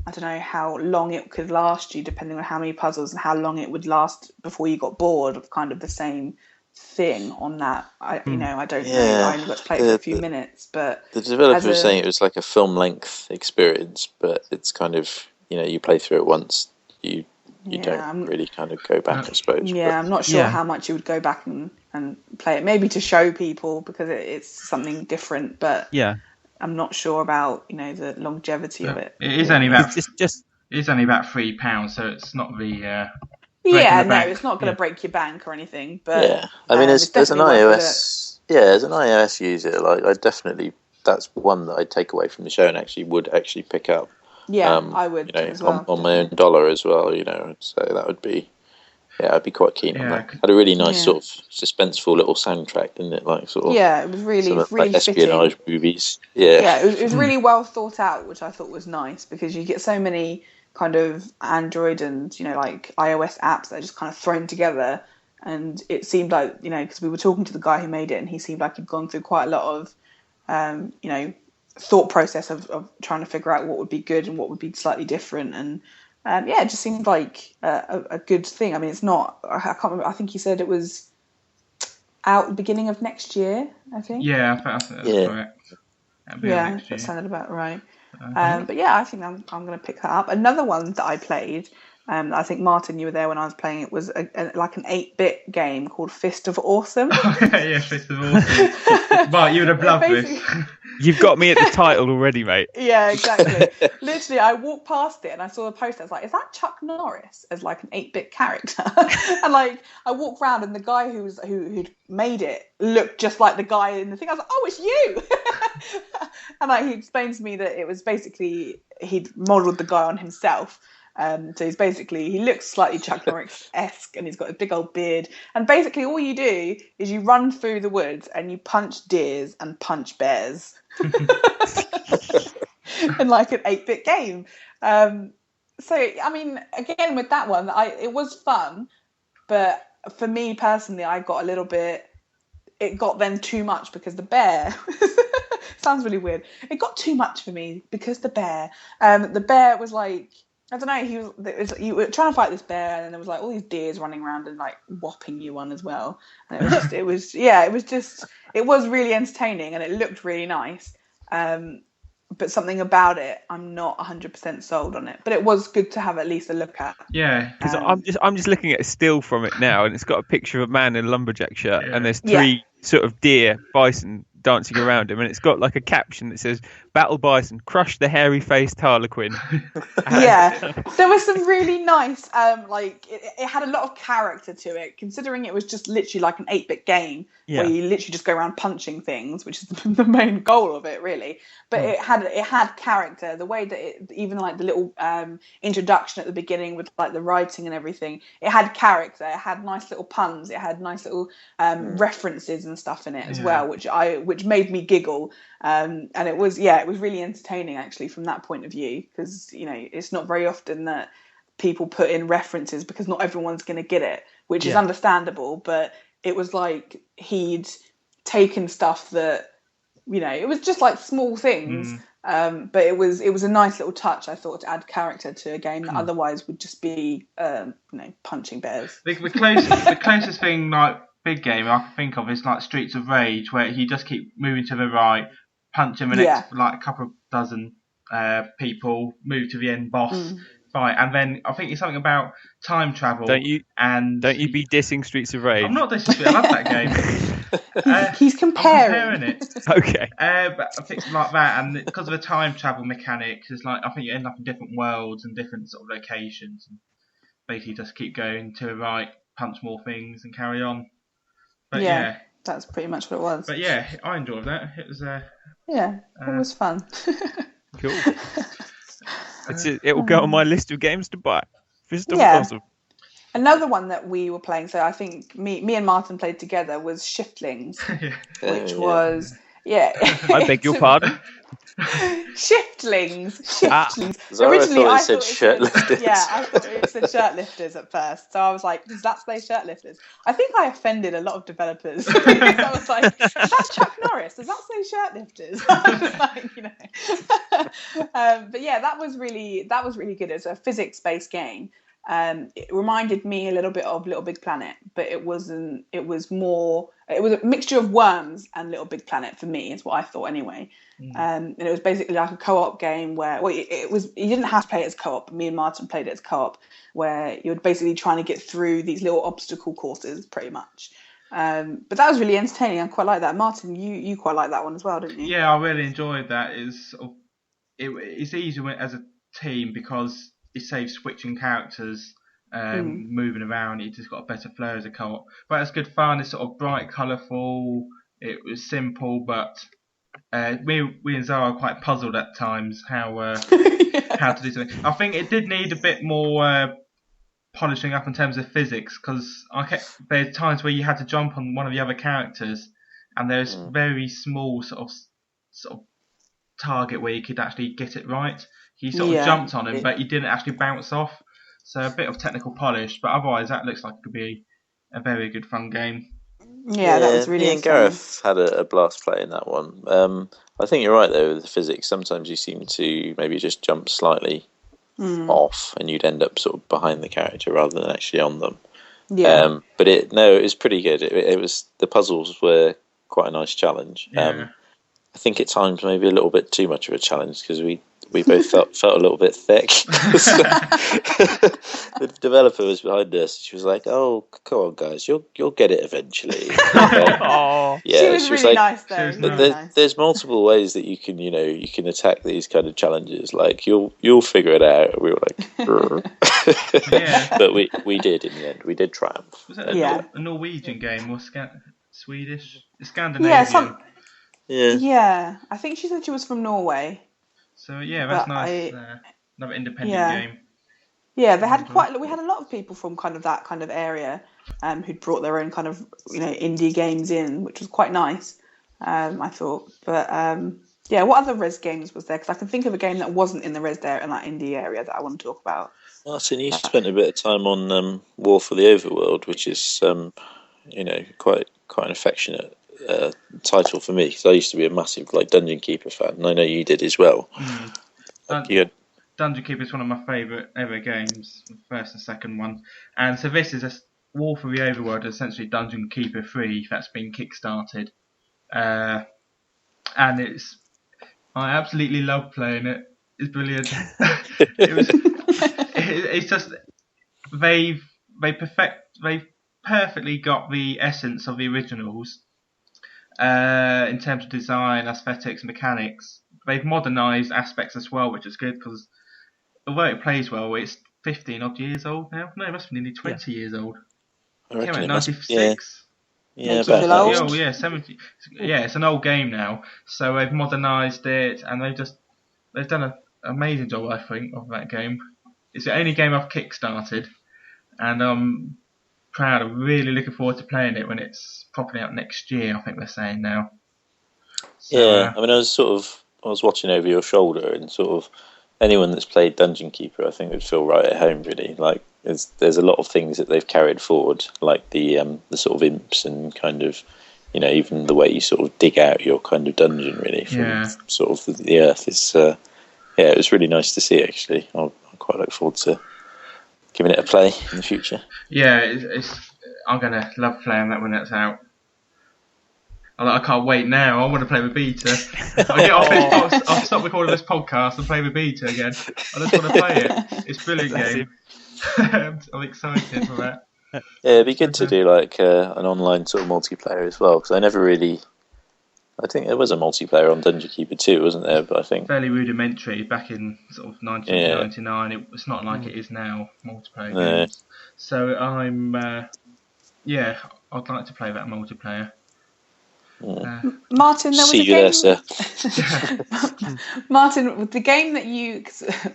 Speaker 3: I don't know how long it could last you, depending on how many puzzles and how long it would last before you got bored of kind of the same thing on that. I don't know. I only got to play it for a few minutes, but
Speaker 2: the developer was saying it was like a film length experience, but it's kind of, you play through it once, you don't really kind of go back, I suppose.
Speaker 3: Yeah, I'm not sure how much you would go back and play it, maybe to show people because it's something different, but I'm not sure about the longevity of it.
Speaker 1: It is only about it's only about £3, so it's not the
Speaker 3: it's not going to break your bank or anything. But
Speaker 2: I mean, as an iOS user, like that's one that I'd take away from the show and would pick up.
Speaker 3: Yeah, I would as well.
Speaker 2: On my own dollar as well, so that would be. Yeah, I'd be quite keen on that. It had a really nice sort of suspenseful little soundtrack, didn't it? Like sort of.
Speaker 3: Yeah, it was really
Speaker 2: like espionage movies.
Speaker 3: Yeah, it was really well thought out, which I thought was nice because you get so many kind of Android and like iOS apps that are just kind of thrown together, and it seemed like because we were talking to the guy who made it, and he seemed like he'd gone through quite a lot of thought process of trying to figure out what would be good and what would be slightly different, and it just seemed like a good thing. I mean, it's not. I can't remember. I think he said it was out the beginning of next year. I think.
Speaker 1: Yeah, I think that's correct.
Speaker 3: That sounded about right. But I think I'm going to pick that up. Another one that I played. I think Martyn, you were there when I was playing it. Was like an 8-bit game called Fist of Awesome.
Speaker 1: Yeah, Fist of Awesome. But you would have loved this.
Speaker 4: You've got me at the title already, mate.
Speaker 3: Yeah, exactly. Literally, I walked past it and I saw the poster. I was like, "Is that Chuck Norris as like an 8-bit character?" And like, I walked around and the guy who'd made it looked just like the guy in the thing. I was like, "Oh, it's you!" And like, he explained to me that it was basically he'd modelled the guy on himself. So he looks slightly Chuck Norris-esque, and he's got a big old beard. And basically, all you do is you run through the woods and you punch deers and punch bears, in like an 8-bit game. So I mean, again with that one, it was fun, but for me personally, I got a little bit. It got then too much because the bear. Sounds really weird. It got too much for me because the bear was like. I don't know. You were trying to fight this bear, and then there was like all these deers running around and like whopping you on as well. And it was really entertaining, and it looked really nice. But something about it, I'm not 100% sold on it. But it was good to have at least a look at.
Speaker 1: Yeah,
Speaker 4: because I'm just looking at a still from it now, and it's got a picture of a man in a lumberjack shirt, and there's 3 sort of deer, bison dancing around him, and it's got like a caption that says "Battle Bison, crush the hairy-faced Harlequin."
Speaker 3: There was some really nice it had a lot of character to it, considering it was just literally like an 8-bit game where you literally just go around punching things, which is the main goal of it, really. But it had character. The way that it, even like the little introduction at the beginning with like the writing and everything, it had character. It had nice little puns. It had nice little references and stuff in it as well, which made me giggle. And it was really entertaining actually from that point of view, because it's not very often that people put in references because not everyone's going to get it, which is understandable. But it was like he'd taken stuff that it was just like small things, but it was a nice little touch, I thought, to add character to a game that otherwise would just be punching bears.
Speaker 1: The closest thing like big game I can think of is like Streets of Rage, where he just keep moving to the right, punching the next like a couple of dozen people, move to the end boss fight, and then I think it's something about time travel.
Speaker 4: Don't you be dissing Streets of Rage?
Speaker 1: I'm not dissing it. I love that game.
Speaker 3: He's comparing.
Speaker 1: I'm comparing it.
Speaker 4: Okay.
Speaker 1: But I think like that, and because of the time travel mechanics, it's like I think you end up in different worlds and different sort of locations, and basically just keep going to the right, punch more things, and carry on. But yeah,
Speaker 3: that's pretty much what it was.
Speaker 1: But yeah, I enjoyed that. It was
Speaker 3: it was fun.
Speaker 4: Cool. It will go on my list of games to buy. Awesome.
Speaker 3: Another one that we were playing, so I think me and Martyn played together, was Shiftlings, which was
Speaker 4: I beg your pardon.
Speaker 3: Shiftlings.
Speaker 2: Originally, I thought it said shirtlifters.
Speaker 3: I thought it said shirtlifters at first. So I was like, does that say shirtlifters? I think I offended a lot of developers. So I was like, is that Chuck Norris? Does that say shirtlifters? I was just like, but yeah, that was really good. It's a physics-based game. It reminded me a little bit of Little Big Planet, but it wasn't. It was a mixture of Worms and Little Big Planet for me, is what I thought anyway. And it was basically like a co-op game where it was. You didn't have to play it as co-op. Me and Martyn played it as co-op, where you're basically trying to get through these little obstacle courses, pretty much. But that was really entertaining. I quite like that. Martyn, you quite like that one as well, didn't you?
Speaker 1: Yeah, I really enjoyed that. It's easier as a team because it saves switching characters, moving around. You just got a better flow as a co-op. But it's good fun. It's sort of bright, colourful. It was simple, but we and Zara are quite puzzled at times how to do something. I think it did need a bit more polishing up in terms of physics, because there's times where you had to jump on one of the other characters, and there's very small sort of target where you could actually get it right. He sort of jumped on him, but he didn't actually bounce off. So a bit of technical polish, but otherwise that looks like it could be a very good fun game.
Speaker 3: Yeah, that was really.
Speaker 2: Me and Gareth had a blast playing that one. I think you're right though with the physics. Sometimes you seem to maybe just jump slightly off, and you'd end up sort of behind the character rather than actually on them. Yeah. But it was pretty good. It was, the puzzles were quite a nice challenge. I think at times maybe a little bit too much of a challenge because we both felt a little bit thick. The developer was behind us. She was like, "Oh, come on, guys, you'll get it eventually."
Speaker 3: Yeah, she was really nice though.
Speaker 2: There's multiple ways that you can attack these kind of challenges. Like you'll figure it out. We were like, but we did in the end. We did triumph.
Speaker 1: Was it a Norwegian game or Swedish? Scandinavian.
Speaker 3: Yeah. I think she said she was from Norway.
Speaker 1: So yeah, that's nice. Another independent game.
Speaker 3: Yeah, we had a lot of people from that kind of area, who'd brought their own kind of indie games in, which was quite nice. I thought, but what other Res games was there? Because I can think of a game that wasn't in the Res area and that indie area that I want to talk about.
Speaker 2: Martyn, you spent a bit of time on War for the Overworld, which is quite an affectionate title for me, because I used to be a massive Dungeon Keeper fan, and I know you did as well.
Speaker 1: Dungeon Keeper is one of my favourite ever games, the first and second one, and so this is a War for the Overworld, essentially Dungeon Keeper 3 that's been kickstarted, and I absolutely love playing it. It's brilliant. It's just they perfectly got the essence of the originals. In terms of design, aesthetics, mechanics. They've modernised aspects as well, which is good, because although it plays well, it's 15 odd years old now. No, it must be nearly 20 years old.
Speaker 2: I reckon
Speaker 1: it
Speaker 2: 96.
Speaker 1: Yeah, about that. Yeah, 70. Yeah, it's an old game now, so they've modernised it, and they've done an amazing job, I think, of that game. It's the only game I've kickstarted, and I'm proud. I'm really looking forward to playing it when it's properly out next year, I think they're saying now.
Speaker 2: So, I mean, I was watching over your shoulder, and sort of anyone that's played Dungeon Keeper, I think would feel right at home, really. Like there's a lot of things that they've carried forward, like the sort of imps and kind of, even the way you sort of dig out your kind of dungeon, really, from sort of the earth. It's it was really nice to see, actually. I quite look forward to giving it a play in the future.
Speaker 1: Yeah, I'm gonna love playing that when it's out. I can't wait now. I want to play with beta. I'll stop recording this podcast and play with beta again. I just want to play it. It's a brilliant game. I'm excited for that.
Speaker 2: it'd be good to do like an online sort of multiplayer as well, because I think there was a multiplayer on Dungeon Keeper 2, wasn't there? But I think
Speaker 1: fairly rudimentary back in sort of 1999. It's not like it is now, multiplayer games. So I'd like to play that multiplayer.
Speaker 3: Martyn, there was
Speaker 2: See
Speaker 3: a
Speaker 2: you
Speaker 3: game.
Speaker 2: there, sir.
Speaker 3: Martyn, the game that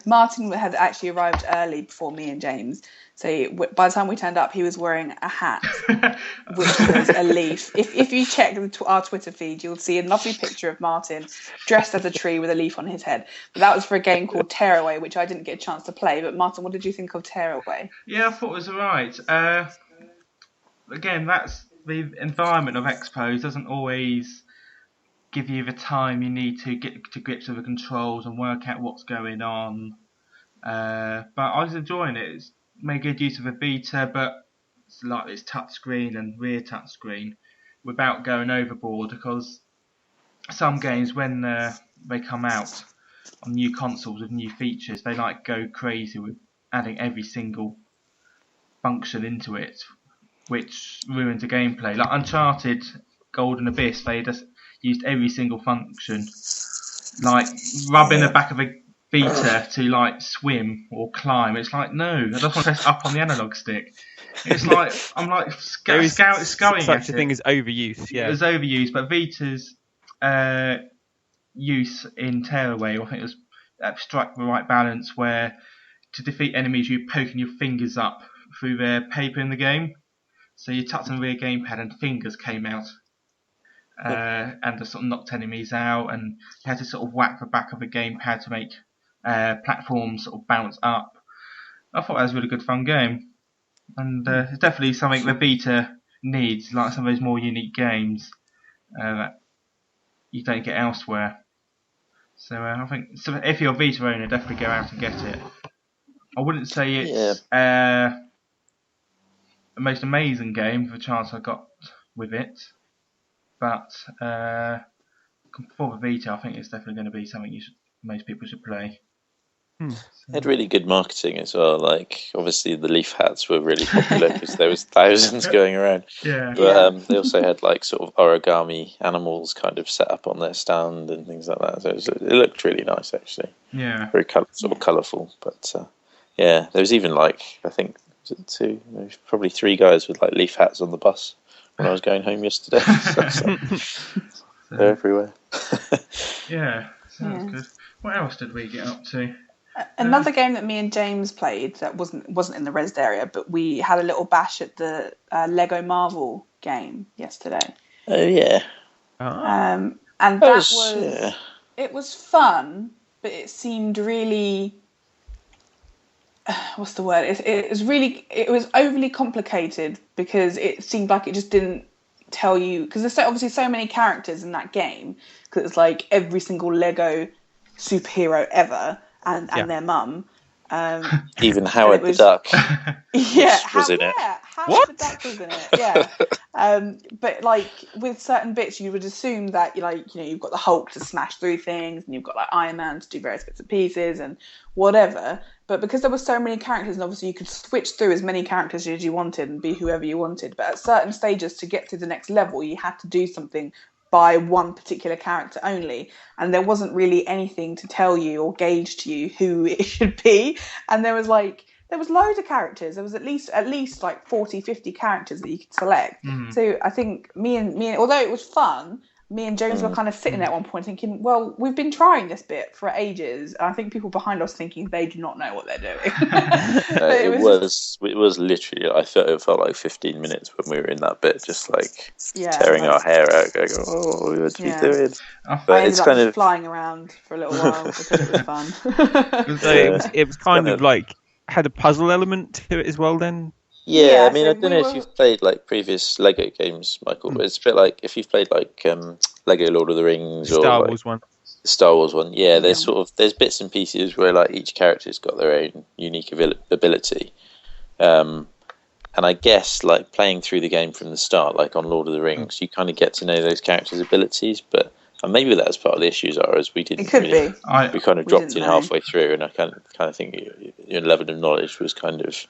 Speaker 3: Martyn had actually arrived early before me and James. So by the time we turned up, he was wearing a hat, which was a leaf. If you check our Twitter feed, you'll see a lovely picture of Martyn dressed as a tree with a leaf on his head. But that was for a game called Tearaway, which I didn't get a chance to play. But Martyn, what did you think of Tearaway?
Speaker 1: Yeah, I thought it was alright. Again, that's the environment of expos doesn't always give you the time you need to get to grips with the controls and work out what's going on. But I was enjoying it. It's made good use of a Vita, but it's like this touch screen and rear touch screen without going overboard, because some games when they come out on new consoles with new features, they like go crazy with adding every single function into it, which ruins the gameplay. Like Uncharted Golden Abyss, they just used every single function, like rubbing the back of a Vita to like swim or climb. It's like, no, I just want to press up on the analog stick. It's like I'm like scurrying at it.
Speaker 4: Such a thing as overuse. Yeah,
Speaker 1: it was overused, but Vita's use in Tearaway, I think, was struck the right balance, where to defeat enemies you're poking your fingers up through the paper in the game. So you touched on the rear gamepad and fingers came out. And just sort of knocked enemies out, and you had to sort of whack the back of the gamepad to make platforms sort of bounce up. I thought that was a really good fun game, and it's definitely something the Vita needs, like some of those more unique games that you don't get elsewhere. So I think if you're a Vita owner, definitely go out and get it. I wouldn't say it's the most amazing game for the chance I got with it, but for the Vita, I think it's definitely going to be something most people should play.
Speaker 2: It had really good marketing as well. Like, obviously the leaf hats were really popular because there was thousands going around.
Speaker 1: Yeah.
Speaker 2: But they also had like sort of origami animals kind of set up on their stand and things like that. So it looked really nice, actually.
Speaker 1: Yeah.
Speaker 2: Very sort of colourful. But there was even like, I think, probably 3 guys with like leaf hats on the bus when I was going home yesterday. They're everywhere.
Speaker 1: Yeah, sounds good. What else did we get up to?
Speaker 3: Another game that me and James played that wasn't in the rezzed area, but we had a little bash at the Lego Marvel game yesterday.
Speaker 2: Oh yeah.
Speaker 3: And that it was fun, but it seemed really what's the word? It was overly complicated, because it seemed like it just didn't tell you, because there's obviously so many characters in that game, because it's like every single Lego superhero ever and their mum.
Speaker 2: Even Howard the Duck
Speaker 3: was
Speaker 2: in it.
Speaker 3: Howard the Duck was in it, yeah. But like with certain bits, you would assume that you've got the Hulk to smash through things, and you've got like Iron Man to do various bits and pieces and whatever. But because there were so many characters, and obviously you could switch through as many characters as you wanted and be whoever you wanted. But at certain stages, to get to the next level, you had to do something by one particular character only, and there wasn't really anything to tell you or gauge to you who it should be. And there was loads of characters. There was at least like 40, 50 characters that you could select. So I think me and although it was fun, me and James were kind of sitting there at one point thinking, well, we've been trying this bit for ages. And I think people behind us thinking they do not know what they're doing.
Speaker 2: It was literally, it felt like 15 minutes when we were in that bit, just like tearing our hair out, going, oh, what are we doing?
Speaker 3: But I ended up kind of flying around for a little while because it was fun.
Speaker 4: So it was kind of like, had a puzzle element to it as well then?
Speaker 2: Yeah, I mean, I don't know if you've played like previous Lego games, Michael, but it's a bit like if you've played like Lego Lord of the Rings or
Speaker 4: Star Wars one.
Speaker 2: The Star Wars one, yeah. There's bits and pieces where like each character's got their own unique ability, and I guess like playing through the game from the start, like on Lord of the Rings, you kind of get to know those characters' abilities, but. And maybe that's part of the issues, as we didn't.
Speaker 3: It could be.
Speaker 2: We kind of dropped in halfway through, and I kind of think your level of knowledge was kind of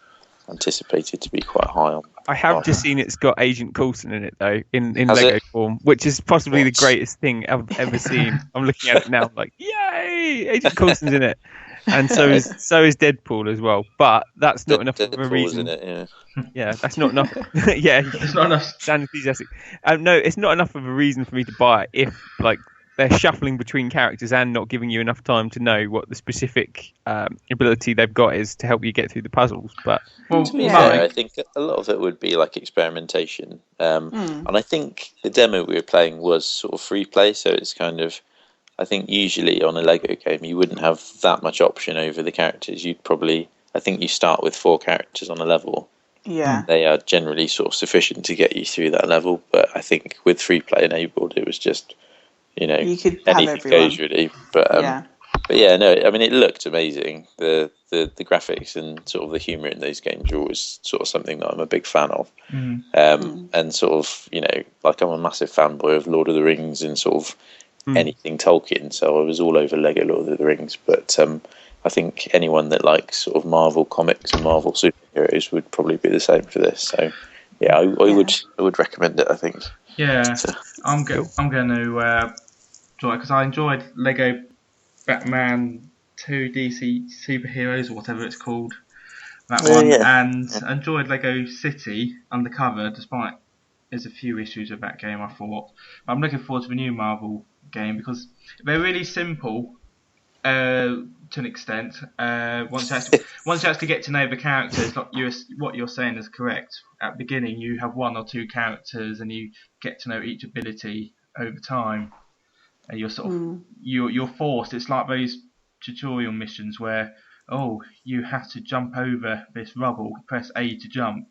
Speaker 2: anticipated to be quite high on.
Speaker 4: I have just seen it's got Agent Coulson in it though, in
Speaker 2: Has
Speaker 4: Lego
Speaker 2: it?
Speaker 4: form, which is possibly the greatest thing I've ever seen. I'm looking at it now, like, yay! Agent Coulson's in it, and so is Deadpool as well. But that's not enough of a reason.
Speaker 2: In it,
Speaker 4: yeah, that's not enough. Yeah,
Speaker 1: it's not enough.
Speaker 4: Sound enthusiastic. No, it's not enough of a reason for me to buy it if like they're shuffling between characters and not giving you enough time to know what the specific ability they've got is to help you get through the puzzles. But
Speaker 2: to be fair, I think a lot of it would be like experimentation. And I think the demo we were playing was sort of free play, so it's kind of, I think usually on a Lego game you wouldn't have that much option over the characters. I think you start with 4 characters on a level.
Speaker 3: Yeah.
Speaker 2: They are generally sort of sufficient to get you through that level, but I think with free play enabled it was just,
Speaker 3: you could have
Speaker 2: anything
Speaker 3: everyone.
Speaker 2: goes really. But no, I mean it looked amazing. The graphics and sort of the humour in those games are always sort of something that I'm a big fan of. And sort of, like I'm a massive fanboy of Lord of the Rings and sort of anything Tolkien, so I was all over Lego Lord of the Rings. But I think anyone that likes sort of Marvel comics and Marvel superheroes would probably be the same for this. So I would recommend it, I think.
Speaker 1: Yeah, I'm going to enjoy it because I enjoyed Lego Batman 2 DC Superheroes or whatever it's called, that one, and enjoyed Lego City Undercover, despite there's a few issues with that game, I thought. But I'm looking forward to the new Marvel game because they're really simple to an extent. Once you actually get to know the characters, like what you're saying is correct. At the beginning, you have 1 or 2 characters, and you get to know each ability over time. And you're sort of you're forced. It's like those tutorial missions where you have to jump over this rubble, press A to jump,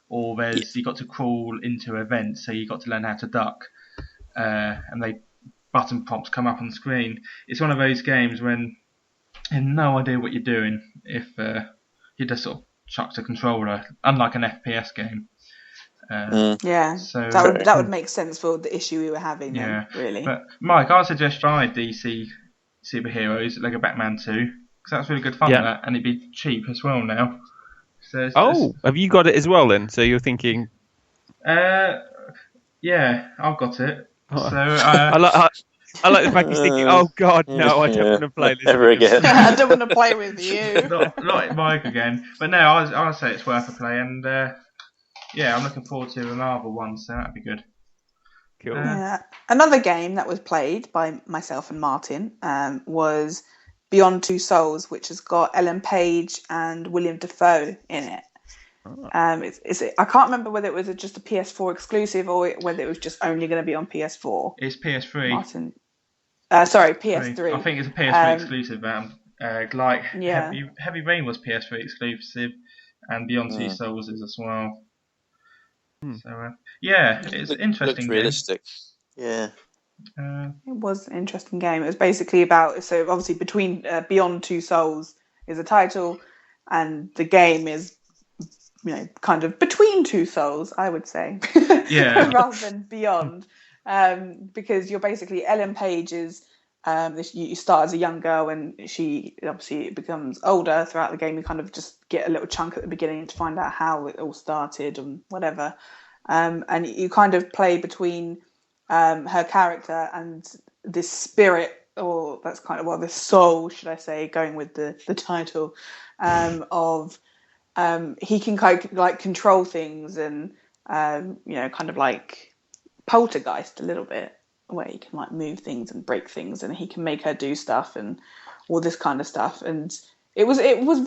Speaker 1: or you got to crawl into a vent, so you got to learn how to duck, and button prompts come up on the screen. It's one of those games when you have no idea what you're doing if you just sort of chuck the controller, unlike an FPS game.
Speaker 3: So that would make sense for the issue we were having. Then, really. But
Speaker 1: Mike, I suggest try DC Superheroes, Lego Batman 2, because that's really good fun. That, and it'd be cheap as well now. So
Speaker 4: have you got it as well then? So you're thinking?
Speaker 1: Yeah, I've got it. So
Speaker 4: I like the fact he's thinking, oh God, no, I don't want to play this
Speaker 2: ever again.
Speaker 3: I don't want to play with you.
Speaker 1: not Mike again. But no, I'll say it's worth a play, and I'm looking forward to the Marvel one, so that'd be good.
Speaker 4: Cool.
Speaker 3: Another game that was played by myself and Martyn was Beyond Two Souls, which has got Ellen Page and William Dafoe in it. I can't remember whether it was just a PS4 exclusive or whether it was just only going to be on PS4.
Speaker 1: It's PS3.
Speaker 3: Martyn. Sorry, PS3.
Speaker 1: I think it's a PS3 exclusive. Heavy Rain was PS3 exclusive, and Beyond Two Souls is as well. So it's interesting.
Speaker 2: Looks realistic.
Speaker 3: It was an interesting game. It was basically about obviously between Beyond Two Souls is a title, and the game is kind of between two souls, I would say, rather than beyond, because you're basically Ellen Page is. You start as a young girl, and she obviously becomes older throughout the game. You kind of just get a little chunk at the beginning to find out how it all started and whatever. And you kind of play between her character and this spirit, or that's kind of this soul, should I say, going with the title, of he can kind of like control things and kind of like poltergeist a little bit, where he can like move things and break things, and he can make her do stuff and all this kind of stuff. And it was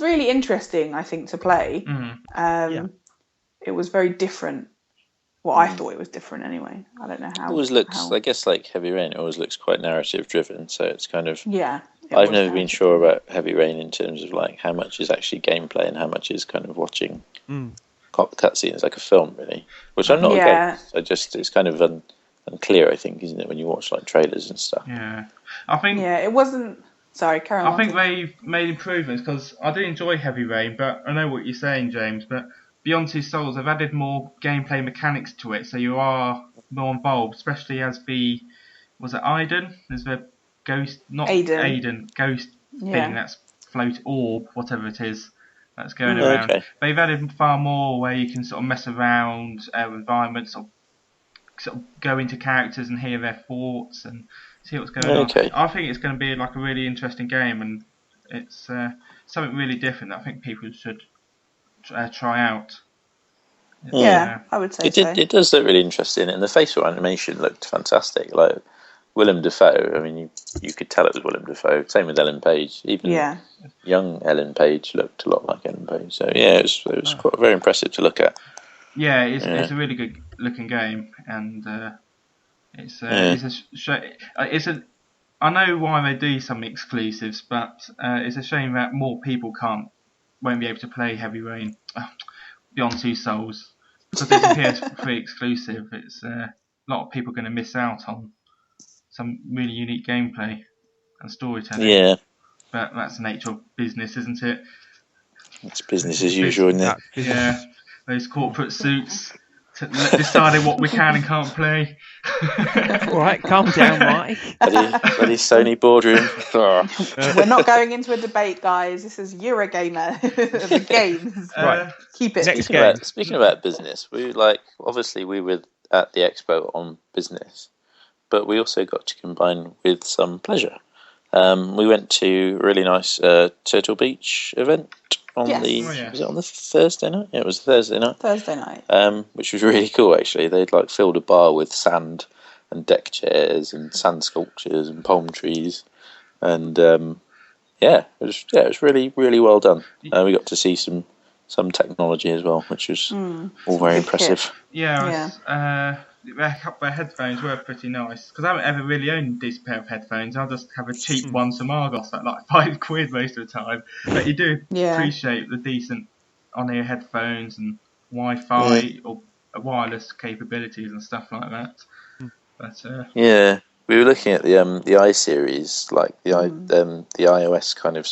Speaker 3: really interesting, I think, to play. It was very different. Well, I thought it was different anyway. I don't know how.
Speaker 2: It always looks, I guess, like Heavy Rain. It always looks quite narrative driven, so it's kind of.
Speaker 3: Yeah.
Speaker 2: I've never been sure about Heavy Rain in terms of like how much is actually gameplay and how much is kind of watching cutscenes like a film, really. Which I'm not against. It's kind of unclear, I think, isn't it, when you watch like trailers and stuff?
Speaker 1: Yeah, I think.
Speaker 3: Yeah, it wasn't. Sorry, Carol.
Speaker 1: I think they've made improvements because I do enjoy Heavy Rain, but I know what you're saying, James. But Beyond Two Souls, they've added more gameplay mechanics to it, so you are more involved, especially as was it Aiden? There's the ghost, not Aiden, ghost thing that's float orb, whatever it is. that's going around. Okay. They've added far more where you can sort of mess around environments, sort of go into characters and hear their thoughts and see what's going on. I think it's going to be like a really interesting game, and it's something really different that I think people should try out.
Speaker 3: I would say
Speaker 2: it does look really interesting, and the facial animation looked fantastic. Like Willem Dafoe, I mean, you could tell it was Willem Dafoe. Same with Ellen Page. Even young Ellen Page looked a lot like Ellen Page. So yeah, it was quite very impressive to look at.
Speaker 1: Yeah, it's a really good looking game, and it's a I know why they do some exclusives, but it's a shame that more people won't be able to play Heavy Rain Beyond Two Souls, because it's a PS3 exclusive. It's a lot of people going to miss out on some really unique gameplay and storytelling.
Speaker 2: Yeah,
Speaker 1: but that's the nature of business, isn't it?
Speaker 2: It's business as usual, isn't it?
Speaker 1: Yeah, those corporate suits deciding what we can and can't play.
Speaker 4: All right, calm down, Mike.
Speaker 2: Bloody Sony boardroom.
Speaker 3: We're not going into a debate, guys. This is Eurogamer, the games.
Speaker 4: Right,
Speaker 3: keep it.
Speaker 2: Speaking about business, we were at the expo on business, but we also got to combine with some pleasure. We went to a really nice Turtle Beach event on was it on the Thursday night? Yeah, it was Thursday night. Which was really cool actually. They'd filled a bar with sand and deck chairs and sand sculptures and palm trees, and it was really, really well done. We got to see some technology as well, which was all very impressive.
Speaker 1: Their headphones were pretty nice, because I haven't ever really owned a decent pair of headphones. I just have a cheap one from Argos at like £5 most of the time. But you do appreciate the decent on-ear headphones and Wi-Fi or wireless capabilities and stuff like that. But
Speaker 2: we were looking at the iSeries, like the iOS kind of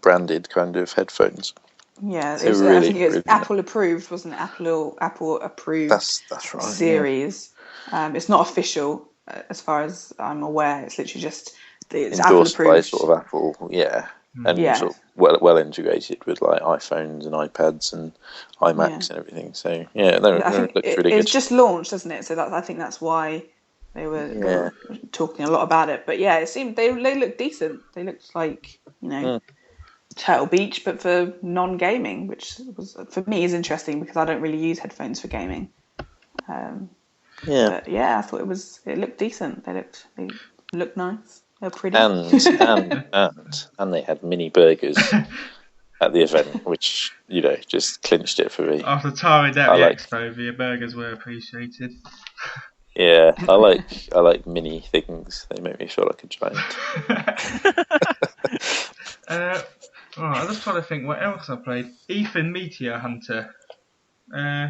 Speaker 2: branded kind of headphones.
Speaker 3: Yeah, I think it was Apple approved, wasn't it? Apple approved.
Speaker 2: That's right.
Speaker 3: Series. Yeah. It's not official, as far as I'm aware. It's literally just
Speaker 2: it's Apple approved by sort of Apple, and sort of well integrated with like iPhones and iPads and iMacs and everything. So it looks really good.
Speaker 3: It's just launched, doesn't it? So I think that's why they were talking a lot about it. But it seemed they looked decent. They looked like Turtle Beach, but for non-gaming, which was for me is interesting because I don't really use headphones for gaming. But I thought it looked decent. They looked nice. They're pretty.
Speaker 2: And they had mini burgers at the event, which just clinched it for me.
Speaker 1: After tiring out the expo, the burgers were appreciated.
Speaker 2: Yeah, I like mini things. They make me feel like a giant.
Speaker 1: I'm just trying to think what else I played. Ethan Meteor Hunter.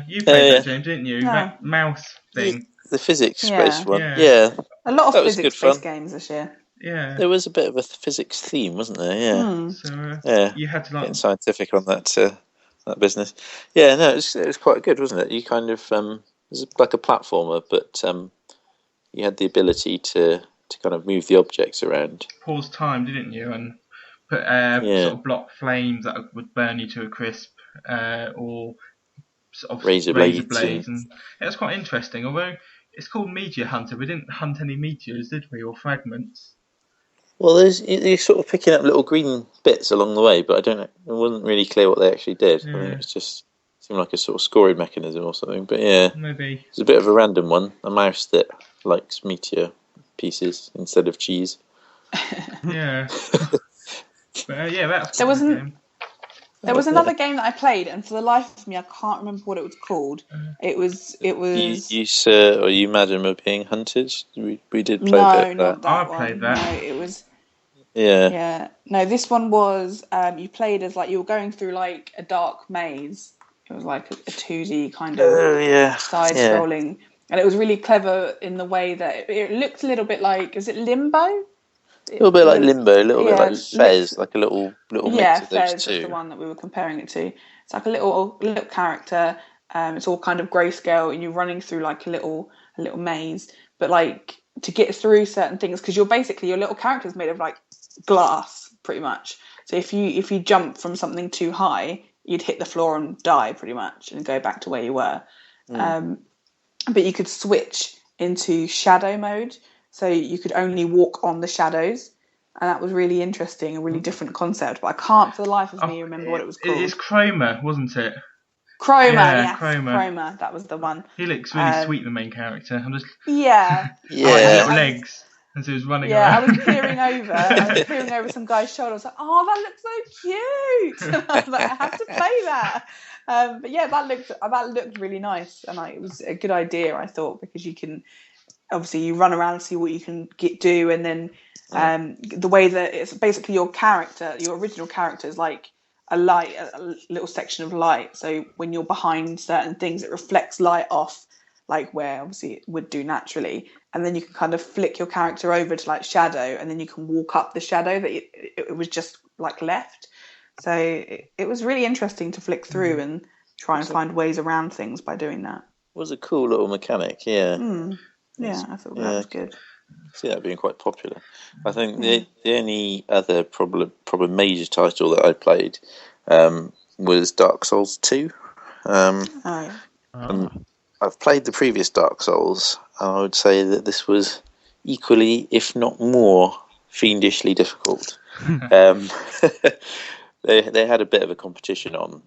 Speaker 1: You played that, James, didn't you? No. That mouse thing.
Speaker 2: The physics-based one. Yeah.
Speaker 3: A lot of physics-based games this year.
Speaker 1: Yeah.
Speaker 2: There was a bit of a physics theme, wasn't there? Yeah.
Speaker 1: So you had to
Speaker 2: getting scientific on that business. Yeah, no, it was quite good, wasn't it? You kind of it was like a platformer, but you had the ability to kind of move the objects around.
Speaker 1: Pause time, didn't you? And put sort of block flames that would burn you to a crisp, or sort of razor blades, and it was quite interesting. Although it's called Meteor Hunter, we didn't hunt any meteors, did we, or fragments?
Speaker 2: Well, you're sort of picking up little green bits along the way, but it wasn't really clear what they actually did. I mean, it was just seemed like a sort of scoring mechanism or something. But
Speaker 1: maybe
Speaker 2: it's a bit of a random one. A mouse that likes meteor pieces instead of cheese.
Speaker 1: Yeah. But that's
Speaker 3: there was another game that I played, and for the life of me, I can't remember what it was called. It was.
Speaker 2: You sir, or you, madam, are being hunted. We did play a bit of that.
Speaker 1: I played that.
Speaker 3: No, it was.
Speaker 2: Yeah.
Speaker 3: Yeah. No, this one was. You played as you were going through a dark maze. It was like a 2D kind of side-scrolling, and it was really clever in the way that it looked a little bit like. Is it Limbo?
Speaker 2: A little bit like Limbo, a little bit like Fez, like a little mix of those
Speaker 3: Fez
Speaker 2: two.
Speaker 3: Is the one that we were comparing it to. It's like a little character. It's all kind of grayscale, and you're running through a little maze. But to get through certain things, because your little character is made of glass, pretty much. So if you jump from something too high, you'd hit the floor and die pretty much and go back to where you were. But you could switch into shadow mode, so you could only walk on the shadows, and that was really interesting, a really different concept. But I can't for the life of me remember what it was called.
Speaker 1: It's Chroma, wasn't it?
Speaker 3: Chroma, yes, Chroma. That was the one.
Speaker 1: He looks really sweet, the main character. I'm just
Speaker 3: yeah.
Speaker 1: His little legs as he was running around.
Speaker 3: I was peering over some guy's shoulder. I was like, oh, that looks so cute. And I was like, I have to play that. But yeah, that looked really nice, and it was a good idea, I thought, because you can obviously you run around and see what you can do, and then the way that it's basically your original character is like a little section of light. So when you're behind certain things, it reflects light off, like where obviously it would do naturally, and then you can kind of flick your character over to like shadow, and then you can walk up the shadow that it was just like left. So it was really interesting to flick through and try and find ways around things by doing that.
Speaker 2: It was a cool little mechanic, yeah.
Speaker 3: Yeah, I thought that was good.
Speaker 2: I see that being quite popular. I think the only other probably major title that I played was Dark Souls 2. I've played the previous Dark Souls, and I would say that this was equally, if not more, fiendishly difficult. They had a bit of a competition on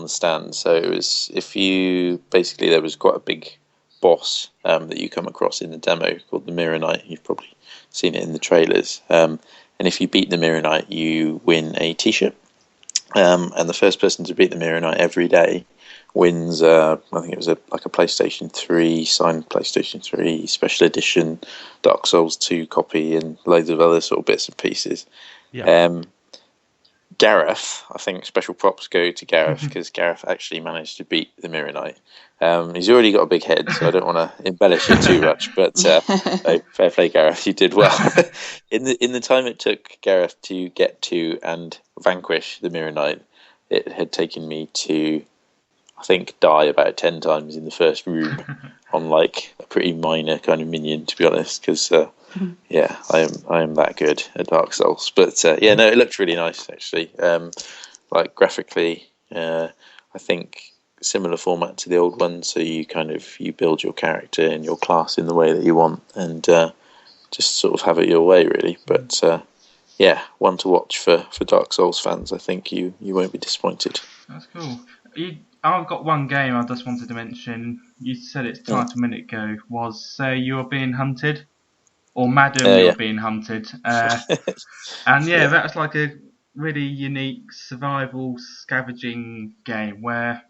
Speaker 2: the stand, so it was there was quite a big boss that you come across in the demo called the Mirror Knight. You've probably seen it in the trailers, and if you beat the Mirror Knight, you win a t-shirt, and the first person to beat the Mirror Knight every day wins I think it was a PlayStation 3 signed PlayStation 3 special edition Dark Souls 2 copy and loads of other sort of bits and pieces. Gareth, I think special props go to Gareth, because Gareth actually managed to beat the Mirror Knight. He's already got a big head, so I don't want to embellish it too much, but fair play, Gareth, you did well. In the time it took Gareth to get to and vanquish the Mirror Knight, it had taken me to, I think, die about 10 times in the first room on like a pretty minor kind of minion, to be honest, because I am that good at Dark Souls. But it looked really nice actually. Like graphically, I think similar format to the old one. So you build your character and your class in the way that you want, and just sort of have it your way really. But one to watch for Dark Souls fans. I think you won't be disappointed.
Speaker 1: That's cool. I've got one game I just wanted to mention. You said it's titled a minute ago. Was Say You're Being Hunted? Or Madam, You're Being Hunted. And that's like a really unique survival scavenging game where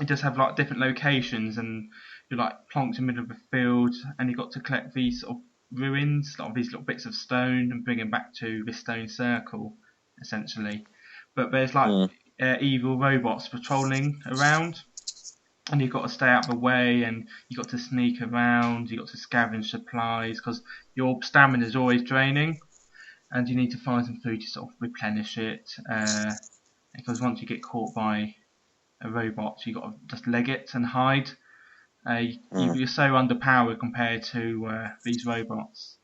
Speaker 1: it does have like different locations, and you're like plonked in the middle of a field, and you've got to collect these sort of ruins, like these little bits of stone, and bring them back to this stone circle, essentially. But there's like evil robots patrolling around, and you've got to stay out of the way, and you've got to sneak around, you've got to scavenge supplies, because your stamina is always draining, and you need to find some food to sort of replenish it, because once you get caught by a robot, you've got to just leg it and hide. You're so underpowered compared to these robots.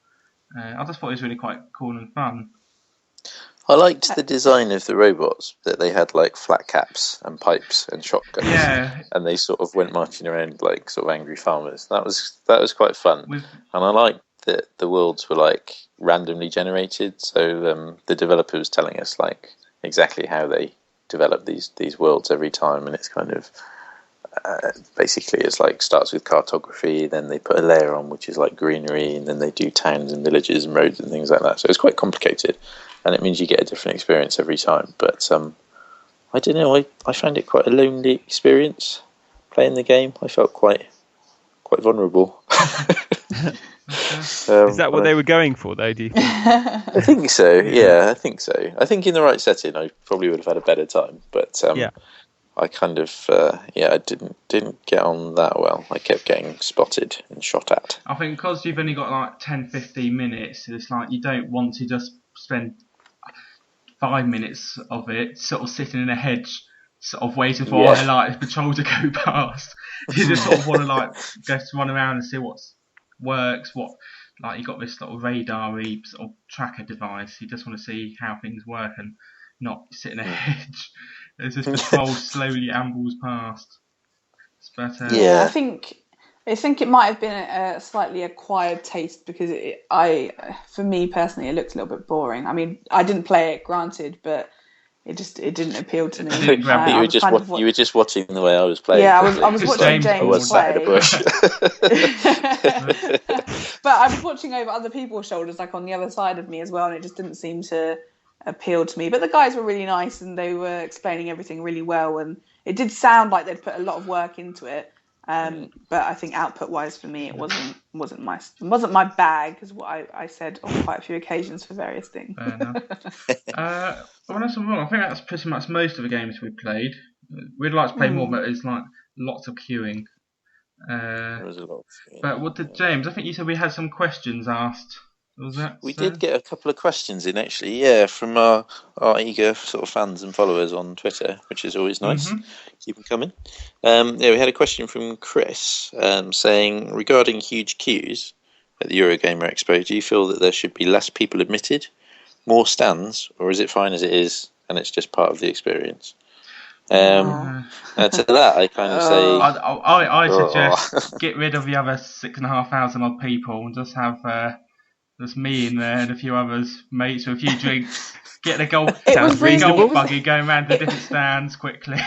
Speaker 1: I just thought it was really quite cool and fun.
Speaker 2: I liked the design of the robots, that they had like flat caps and pipes and shotguns, and they sort of went marching around like sort of angry farmers. That was quite fun, and I liked that the worlds were like randomly generated. So the developer was telling us like exactly how they develop these worlds every time, and it's kind of basically it's like starts with cartography, then they put a layer on which is like greenery, and then they do towns and villages and roads and things like that. So it's quite complicated, and it means you get a different experience every time. But I don't know, I found it quite a lonely experience playing the game. I felt quite vulnerable.
Speaker 4: Is that what they were going for, though, do you think?
Speaker 2: I think so, yeah, I think so. I think in the right setting I probably would have had a better time, but I kind of I didn't get on that well. I kept getting spotted and shot at.
Speaker 1: I think because you've only got like 10-15 minutes, it's like you don't want to just spend 5 minutes of it sort of sitting in a hedge, sort of waiting for like patrol to go past. You just sort of want to like just run around and see what works. Like you got this sort of radar-y sort of tracker device. You just want to see how things work, and not sitting edge. As this patrol slowly ambles past. But,
Speaker 3: I think it might have been a slightly acquired taste because for me personally, it looked a little bit boring. I mean, I didn't play it, granted, but it didn't appeal to me.
Speaker 2: You were just watching the way I was playing.
Speaker 3: Yeah, I was watching James
Speaker 2: I was
Speaker 3: play.
Speaker 2: sat in a bush.
Speaker 3: But I was watching over other people's shoulders, like on the other side of me as well, and it just didn't seem to appeal to me. But the guys were really nice, and they were explaining everything really well, and it did sound like they'd put a lot of work into it. But I think output-wise for me, it wasn't my bag, is what I said on quite a few occasions for various things.
Speaker 1: Fair enough. Well, that's wrong. I think that's pretty much most of the games we played. We'd like to play more, but it's like lots of queuing.
Speaker 2: There was a lot.
Speaker 1: But what did James? I think you said we had some questions asked. Was that?
Speaker 2: We did get a couple of questions in, actually. Yeah, from our eager sort of fans and followers on Twitter, which is always nice. Mm-hmm. Keep them coming. We had a question from Chris saying, regarding huge queues at the Eurogamer Expo, do you feel that there should be less people admitted, more stands, or is it fine as it is and it's just part of the experience? To that, I kind of say...
Speaker 1: I suggest get rid of the other 6,500 odd people and just have... There's me in there and a few others, mates with a few drinks. Get the golf buggy going around the different stands quickly.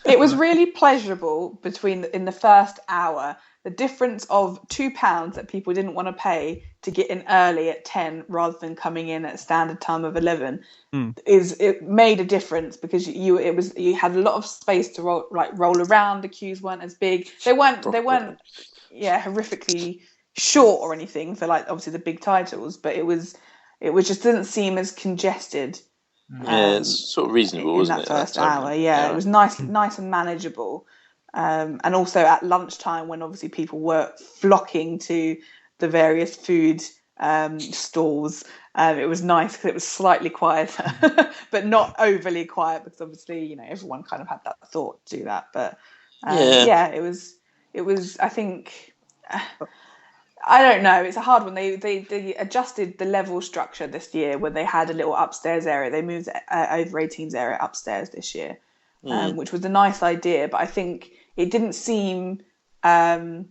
Speaker 3: It was really pleasurable in the first hour. The difference of £2 that people didn't want to pay to get in early at 10 rather than coming in at a standard time of 11 it made a difference because you had a lot of space to roll around. The queues weren't as big. They weren't horrifically short or anything for like obviously the big titles, but it was just didn't seem as congested.
Speaker 2: It's sort of reasonable, wasn't it?
Speaker 3: In that first hour, it was nice and manageable. And also at lunchtime, when obviously people were flocking to the various food stalls, it was nice because it was slightly quieter, but not overly quiet because obviously everyone kind of had that thought to do that. But it was. I think. I don't know. It's a hard one. They adjusted the level structure this year where they had a little upstairs area. They moved over 18s area upstairs this year, which was a nice idea. But I think it didn't seem because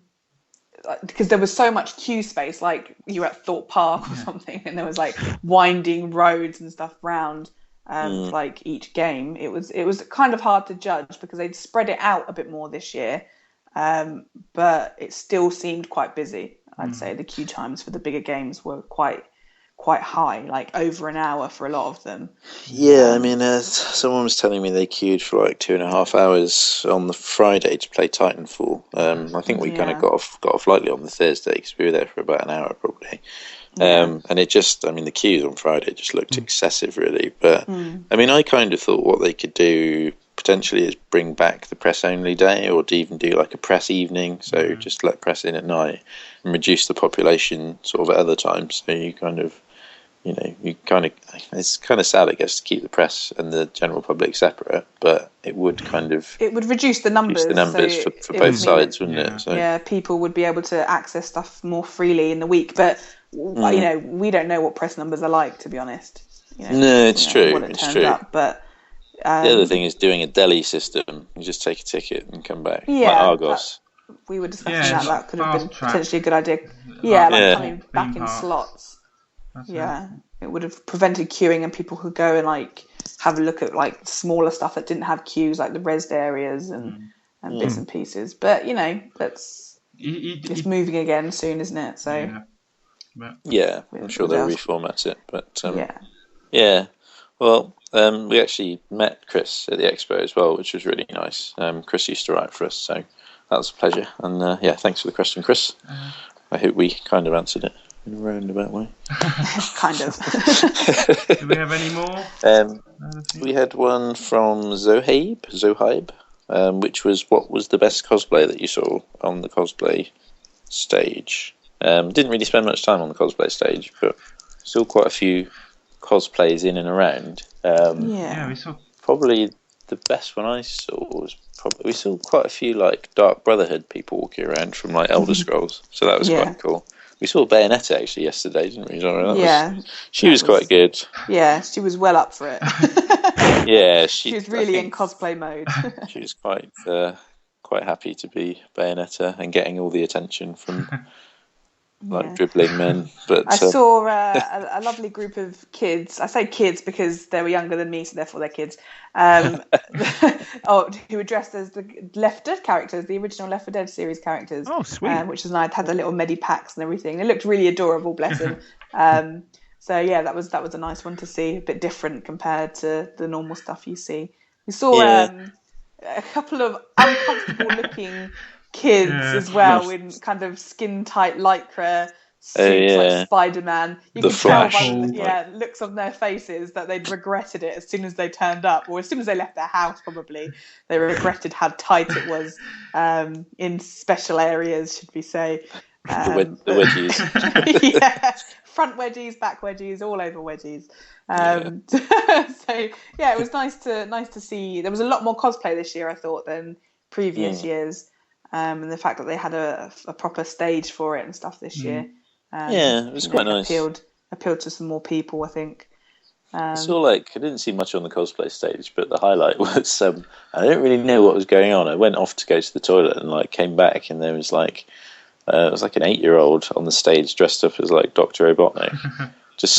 Speaker 3: there was so much queue space, like you were at Thorpe Park or something, and there was like winding roads and stuff round like each game. It was kind of hard to judge because they'd spread it out a bit more this year, but it still seemed quite busy. I'd say the queue times for the bigger games were quite high, like over an hour for a lot of them.
Speaker 2: Yeah, I mean, someone was telling me they queued for like 2.5 hours on the Friday to play Titanfall. I think we kind of got off lightly on the Thursday because we were there for about an hour probably. And it just, I mean, the queues on Friday just looked excessive, really. But I mean, I kind of thought what they could do potentially is bring back the press only day, or to even do like a press evening, so just let press in at night and reduce the population sort of at other times, so you kind of it's kind of sad, I guess, to keep the press and the general public separate, but it would
Speaker 3: reduce the numbers
Speaker 2: for both sides, wouldn't it?
Speaker 3: So people would be able to access stuff more freely in the week, but we don't know what press numbers are like, to be honest.
Speaker 2: No, it's true. It's true.
Speaker 3: But
Speaker 2: the other thing is doing a deli system. You just take a ticket and come back.
Speaker 3: Yeah,
Speaker 2: like Argos.
Speaker 3: We were discussing that. That could have been potentially a good idea. Coming back in slots. It would have prevented queuing, and people could go and like have a look at like smaller stuff that didn't have queues, like the rezzed areas and bits and pieces. But it's moving again soon, isn't it? So
Speaker 2: I'm sure they'll reformat it. But well, we actually met Chris at the expo as well, which was really nice. Chris used to write for us, so that was a pleasure. And thanks for the question, Chris. I hope we kind of answered it in a roundabout way.
Speaker 3: Kind of.
Speaker 1: Do we have any more?
Speaker 2: We had one from Zohaib, which was, what was the best cosplay that you saw on the cosplay stage? Didn't really spend much time on the cosplay stage, but still quite a few cosplays in and around.
Speaker 1: We saw
Speaker 2: probably the best one I saw was we saw quite a few like Dark Brotherhood people walking around from like Elder Scrolls, so that was quite cool. We saw Bayonetta actually yesterday, didn't we?
Speaker 3: Yeah.
Speaker 2: She was quite good.
Speaker 3: Yeah, she was well up for it.
Speaker 2: Yeah,
Speaker 3: she was really in cosplay mode.
Speaker 2: She was quite happy to be Bayonetta and getting all the attention from dribbling men. But
Speaker 3: I saw a lovely group of kids. I say kids because they were younger than me, so therefore they're kids. Who were dressed as the Left 4 Dead characters, the original Left 4 Dead series characters.
Speaker 4: Oh, sweet!
Speaker 3: Which was nice. Had the little medipacks and everything. They looked really adorable. Bless them. So yeah, that was a nice one to see. A bit different compared to the normal stuff you see. We saw a couple of uncomfortable looking kids as well in kind of skin tight lycra suits like Spider-Man. You could tell by the looks on their faces that they'd regretted it as soon as they turned up, or as soon as they left their house. Probably they regretted how tight it was in special areas, should we say?
Speaker 2: The wedgies.
Speaker 3: Yeah, front wedgies, back wedgies, all over wedgies. So yeah, it was nice to see. There was a lot more cosplay this year, I thought, than previous years. And the fact that they had a proper stage for it and stuff this year.
Speaker 2: It was quite nice.
Speaker 3: Appealed to some more people, I think.
Speaker 2: I didn't see much on the cosplay stage, but the highlight was I didn't really know what was going on. I went off to go to the toilet and came back, and there was it was an 8-year-old on the stage dressed up as Dr. Robotnik. Just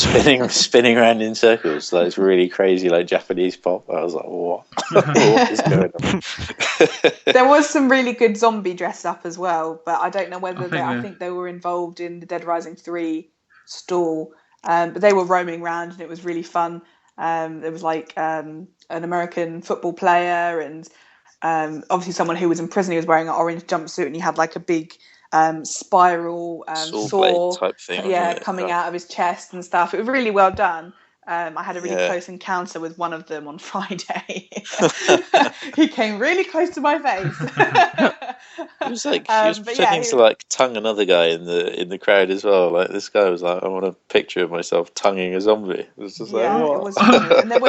Speaker 2: spinning around in circles. It's really crazy, Japanese pop. I was like, what? What is going on?
Speaker 3: There was some really good zombie dress up as well, but I don't know whether I think they were involved in the Dead Rising 3 stall. But they were roaming around and it was really fun. There was an American football player and obviously someone who was in prison. He was wearing an orange jumpsuit and he had a big spiral saw
Speaker 2: type thing,
Speaker 3: coming out of his chest and stuff. It was really well done. I had a really close encounter with one of them on Friday. He came really close to my face.
Speaker 2: He was pretending to tongue another guy in the crowd as well. This guy was I want a picture of myself tonguing a zombie. It was just what?
Speaker 3: It was funny. And there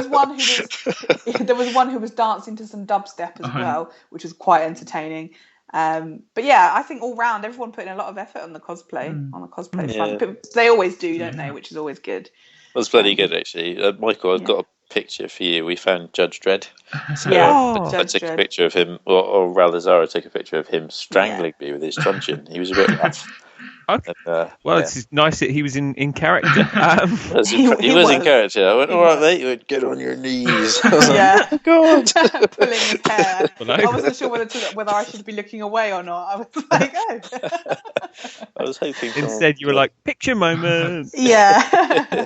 Speaker 3: was one who was dancing to some dubstep as well, which was quite entertaining. But yeah, I think all round everyone put in a lot of effort on the cosplay front. But they always do, don't they? Which is always good.
Speaker 2: It was bloody good, actually. Michael, I've got a picture for you. We found Judge Dredd. So I took a picture of him, or rather Zara took a picture of him strangling me with his truncheon. He was a bit rough.
Speaker 4: Okay. It's nice that he was in character.
Speaker 2: He was in character. I went, all right, mate. You would get on your knees. I was like, God.
Speaker 3: Pulling his hair. I wasn't sure whether I should be looking away or not. I was like, oh.
Speaker 2: I was hoping.
Speaker 4: Instead, you were like, picture moment.
Speaker 3: Yeah.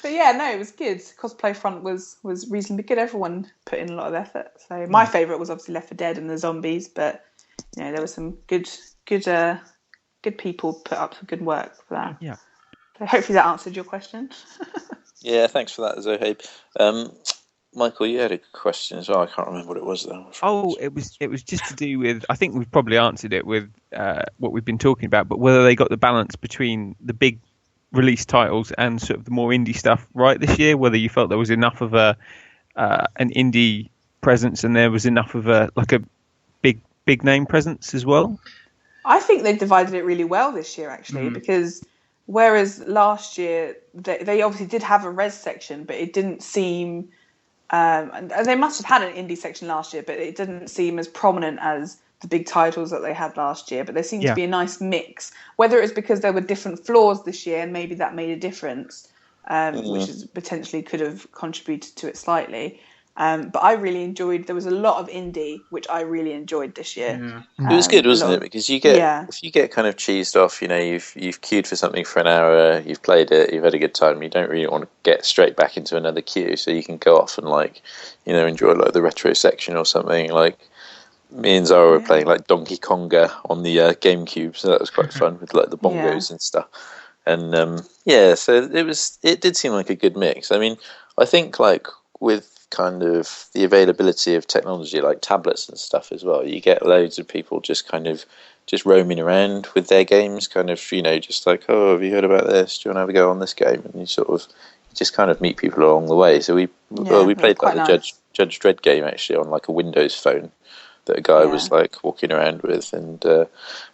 Speaker 3: But yeah, no, it was good. Cosplay front was reasonably good. Everyone put in a lot of effort. So my favourite was obviously Left 4 Dead and the zombies, but there was some good people put up some good work for that.
Speaker 4: Yeah.
Speaker 3: So hopefully that answered your question.
Speaker 2: Yeah, thanks for that, Zohaib. Michael, you had a question as well. I can't remember what it was though.
Speaker 4: It was just to do with. I think we've probably answered it with what we've been talking about, but whether they got the balance between the big release titles and sort of the more indie stuff right this year. Whether you felt there was enough of an indie presence and there was enough of a big name presence as well.
Speaker 3: I think they divided it really well this year, actually, because whereas last year they obviously did have a res section, but it didn't seem, and they must have had an indie section last year, but it didn't seem as prominent as the big titles that they had last year. But there seemed to be a nice mix, whether it's because there were different floors this year and maybe that made a difference, which potentially could have contributed to it slightly. But I really enjoyed. There was a lot of indie, which I really enjoyed this year.
Speaker 2: It was good, wasn't it? Because you get if you get kind of cheesed off, you've queued for something for an hour, you've played it, you've had a good time. You don't really want to get straight back into another queue, so you can go off and enjoy the retro section or something. Me and Zara were playing Donkey Konga on the GameCube, so that was quite fun with the bongos and stuff. And so it did seem like a good mix. I mean, I think with kind of the availability of technology like tablets and stuff as well, you get loads of people just roaming around with their games, have you heard about this, do you want to have a go on this game, and you just kind of meet people along the way. So we played the Judge Dredd game actually on a Windows phone, that a guy was like walking around with, and a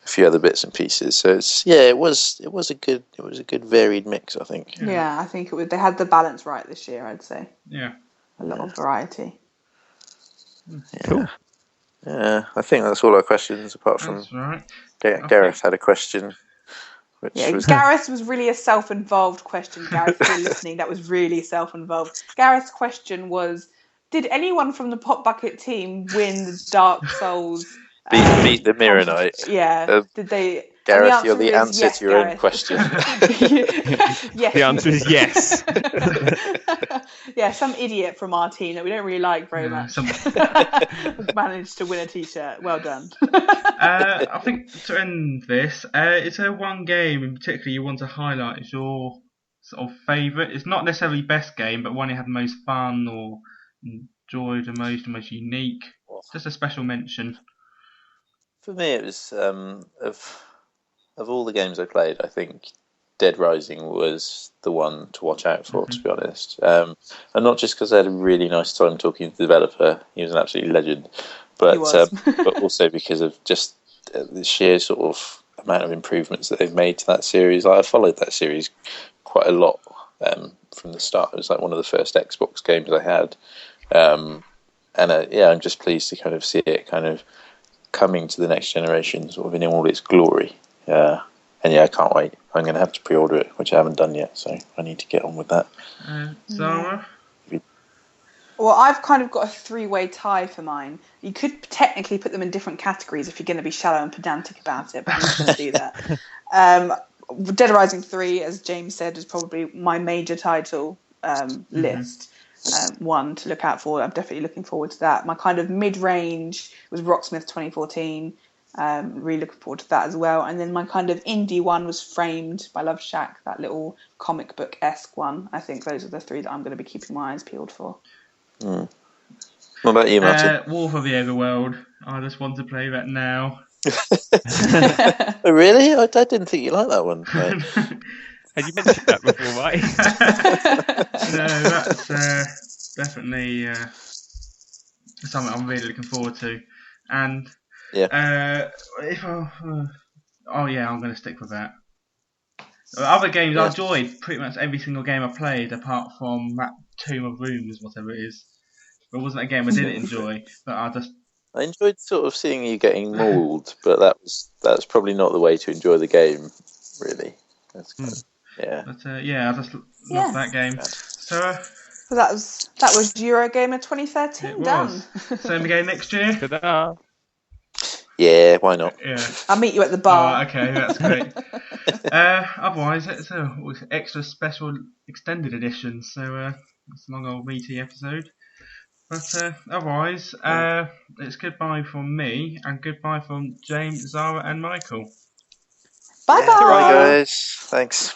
Speaker 2: few other bits and pieces. So it was a good varied mix, I think.
Speaker 3: Yeah, I think they had the balance right this year, I'd say.
Speaker 1: Yeah,
Speaker 3: a lot of variety.
Speaker 4: Cool.
Speaker 2: Yeah, I think that's all our questions. Apart from Gareth had a question.
Speaker 3: Gareth was really a self-involved question. Gareth, if you're listening, that was really self-involved. Gareth's question was, did anyone from the PopBucket team win the Dark Souls?
Speaker 2: Beat the Mirror Knight.
Speaker 3: Yeah. Did they?
Speaker 2: Gareth, you're the answer to your own question.
Speaker 3: Yes.
Speaker 4: The answer is yes.
Speaker 3: Yeah, some idiot from our team that we don't really like very much managed to win a T-shirt. Well done.
Speaker 1: I think to end this, is there one game in particular you want to highlight as your sort of favourite? It's not necessarily best game, but one you had the most fun or enjoyed the most unique. Just a special mention.
Speaker 2: For me, it was of all the games I played, I think Dead Rising was the one to watch out for, to be honest. And not just because I had a really nice time talking to the developer; he was an absolute legend. But but also because of just the sheer sort of amount of improvements that they've made to that series. I followed that series quite a lot from the start. It was like one of the first Xbox games I had, and I'm just pleased to kind of see it kind of coming to the next generation, sort of in all its glory. And I can't wait. I'm going to have to pre-order it, which I haven't done yet, so I need to get on with that.
Speaker 1: Zara?
Speaker 3: Well, I've kind of got a three-way tie for mine. You could technically put them in different categories if you're going to be shallow and pedantic about it, but I'm not going to do that. Dead Rising 3, as James said, is probably my major title list. One to look out for. I'm definitely looking forward to that. My kind of mid-range was Rocksmith 2014. Really looking forward to that as well. And then my kind of indie one was Framed by Love Shack, that little comic book-esque one. I think those are the three that I'm going to be keeping my eyes peeled for.
Speaker 2: What about you, Martyn?
Speaker 1: Wolf of the Overworld. I just want to play that now.
Speaker 2: Oh, really? I didn't think you liked that one. Right?
Speaker 4: Had you mentioned that before, Mike?
Speaker 1: No, that's definitely something I'm really looking forward to. And I'm going to stick with that. Other games, I enjoyed pretty much every single game I played, apart from that Tomb of Rooms, whatever it is. It wasn't a game I didn't enjoy, but I
Speaker 2: enjoyed sort of seeing you getting mauled, but that's probably not the way to enjoy the game, really. That's kind of,
Speaker 1: But I just loved that game. So
Speaker 3: that was Eurogamer 2013.
Speaker 1: It
Speaker 3: done.
Speaker 1: Same again next year.
Speaker 4: Ta-da.
Speaker 2: Yeah, why not?
Speaker 1: Yeah.
Speaker 3: I'll meet you at the bar.
Speaker 1: Oh, okay, that's great. Otherwise, it's an extra special extended edition, so it's a long old meaty episode. But otherwise, it's goodbye from me and goodbye from James, Zara, and Michael.
Speaker 3: Bye bye.
Speaker 2: Bye, guys. Thanks.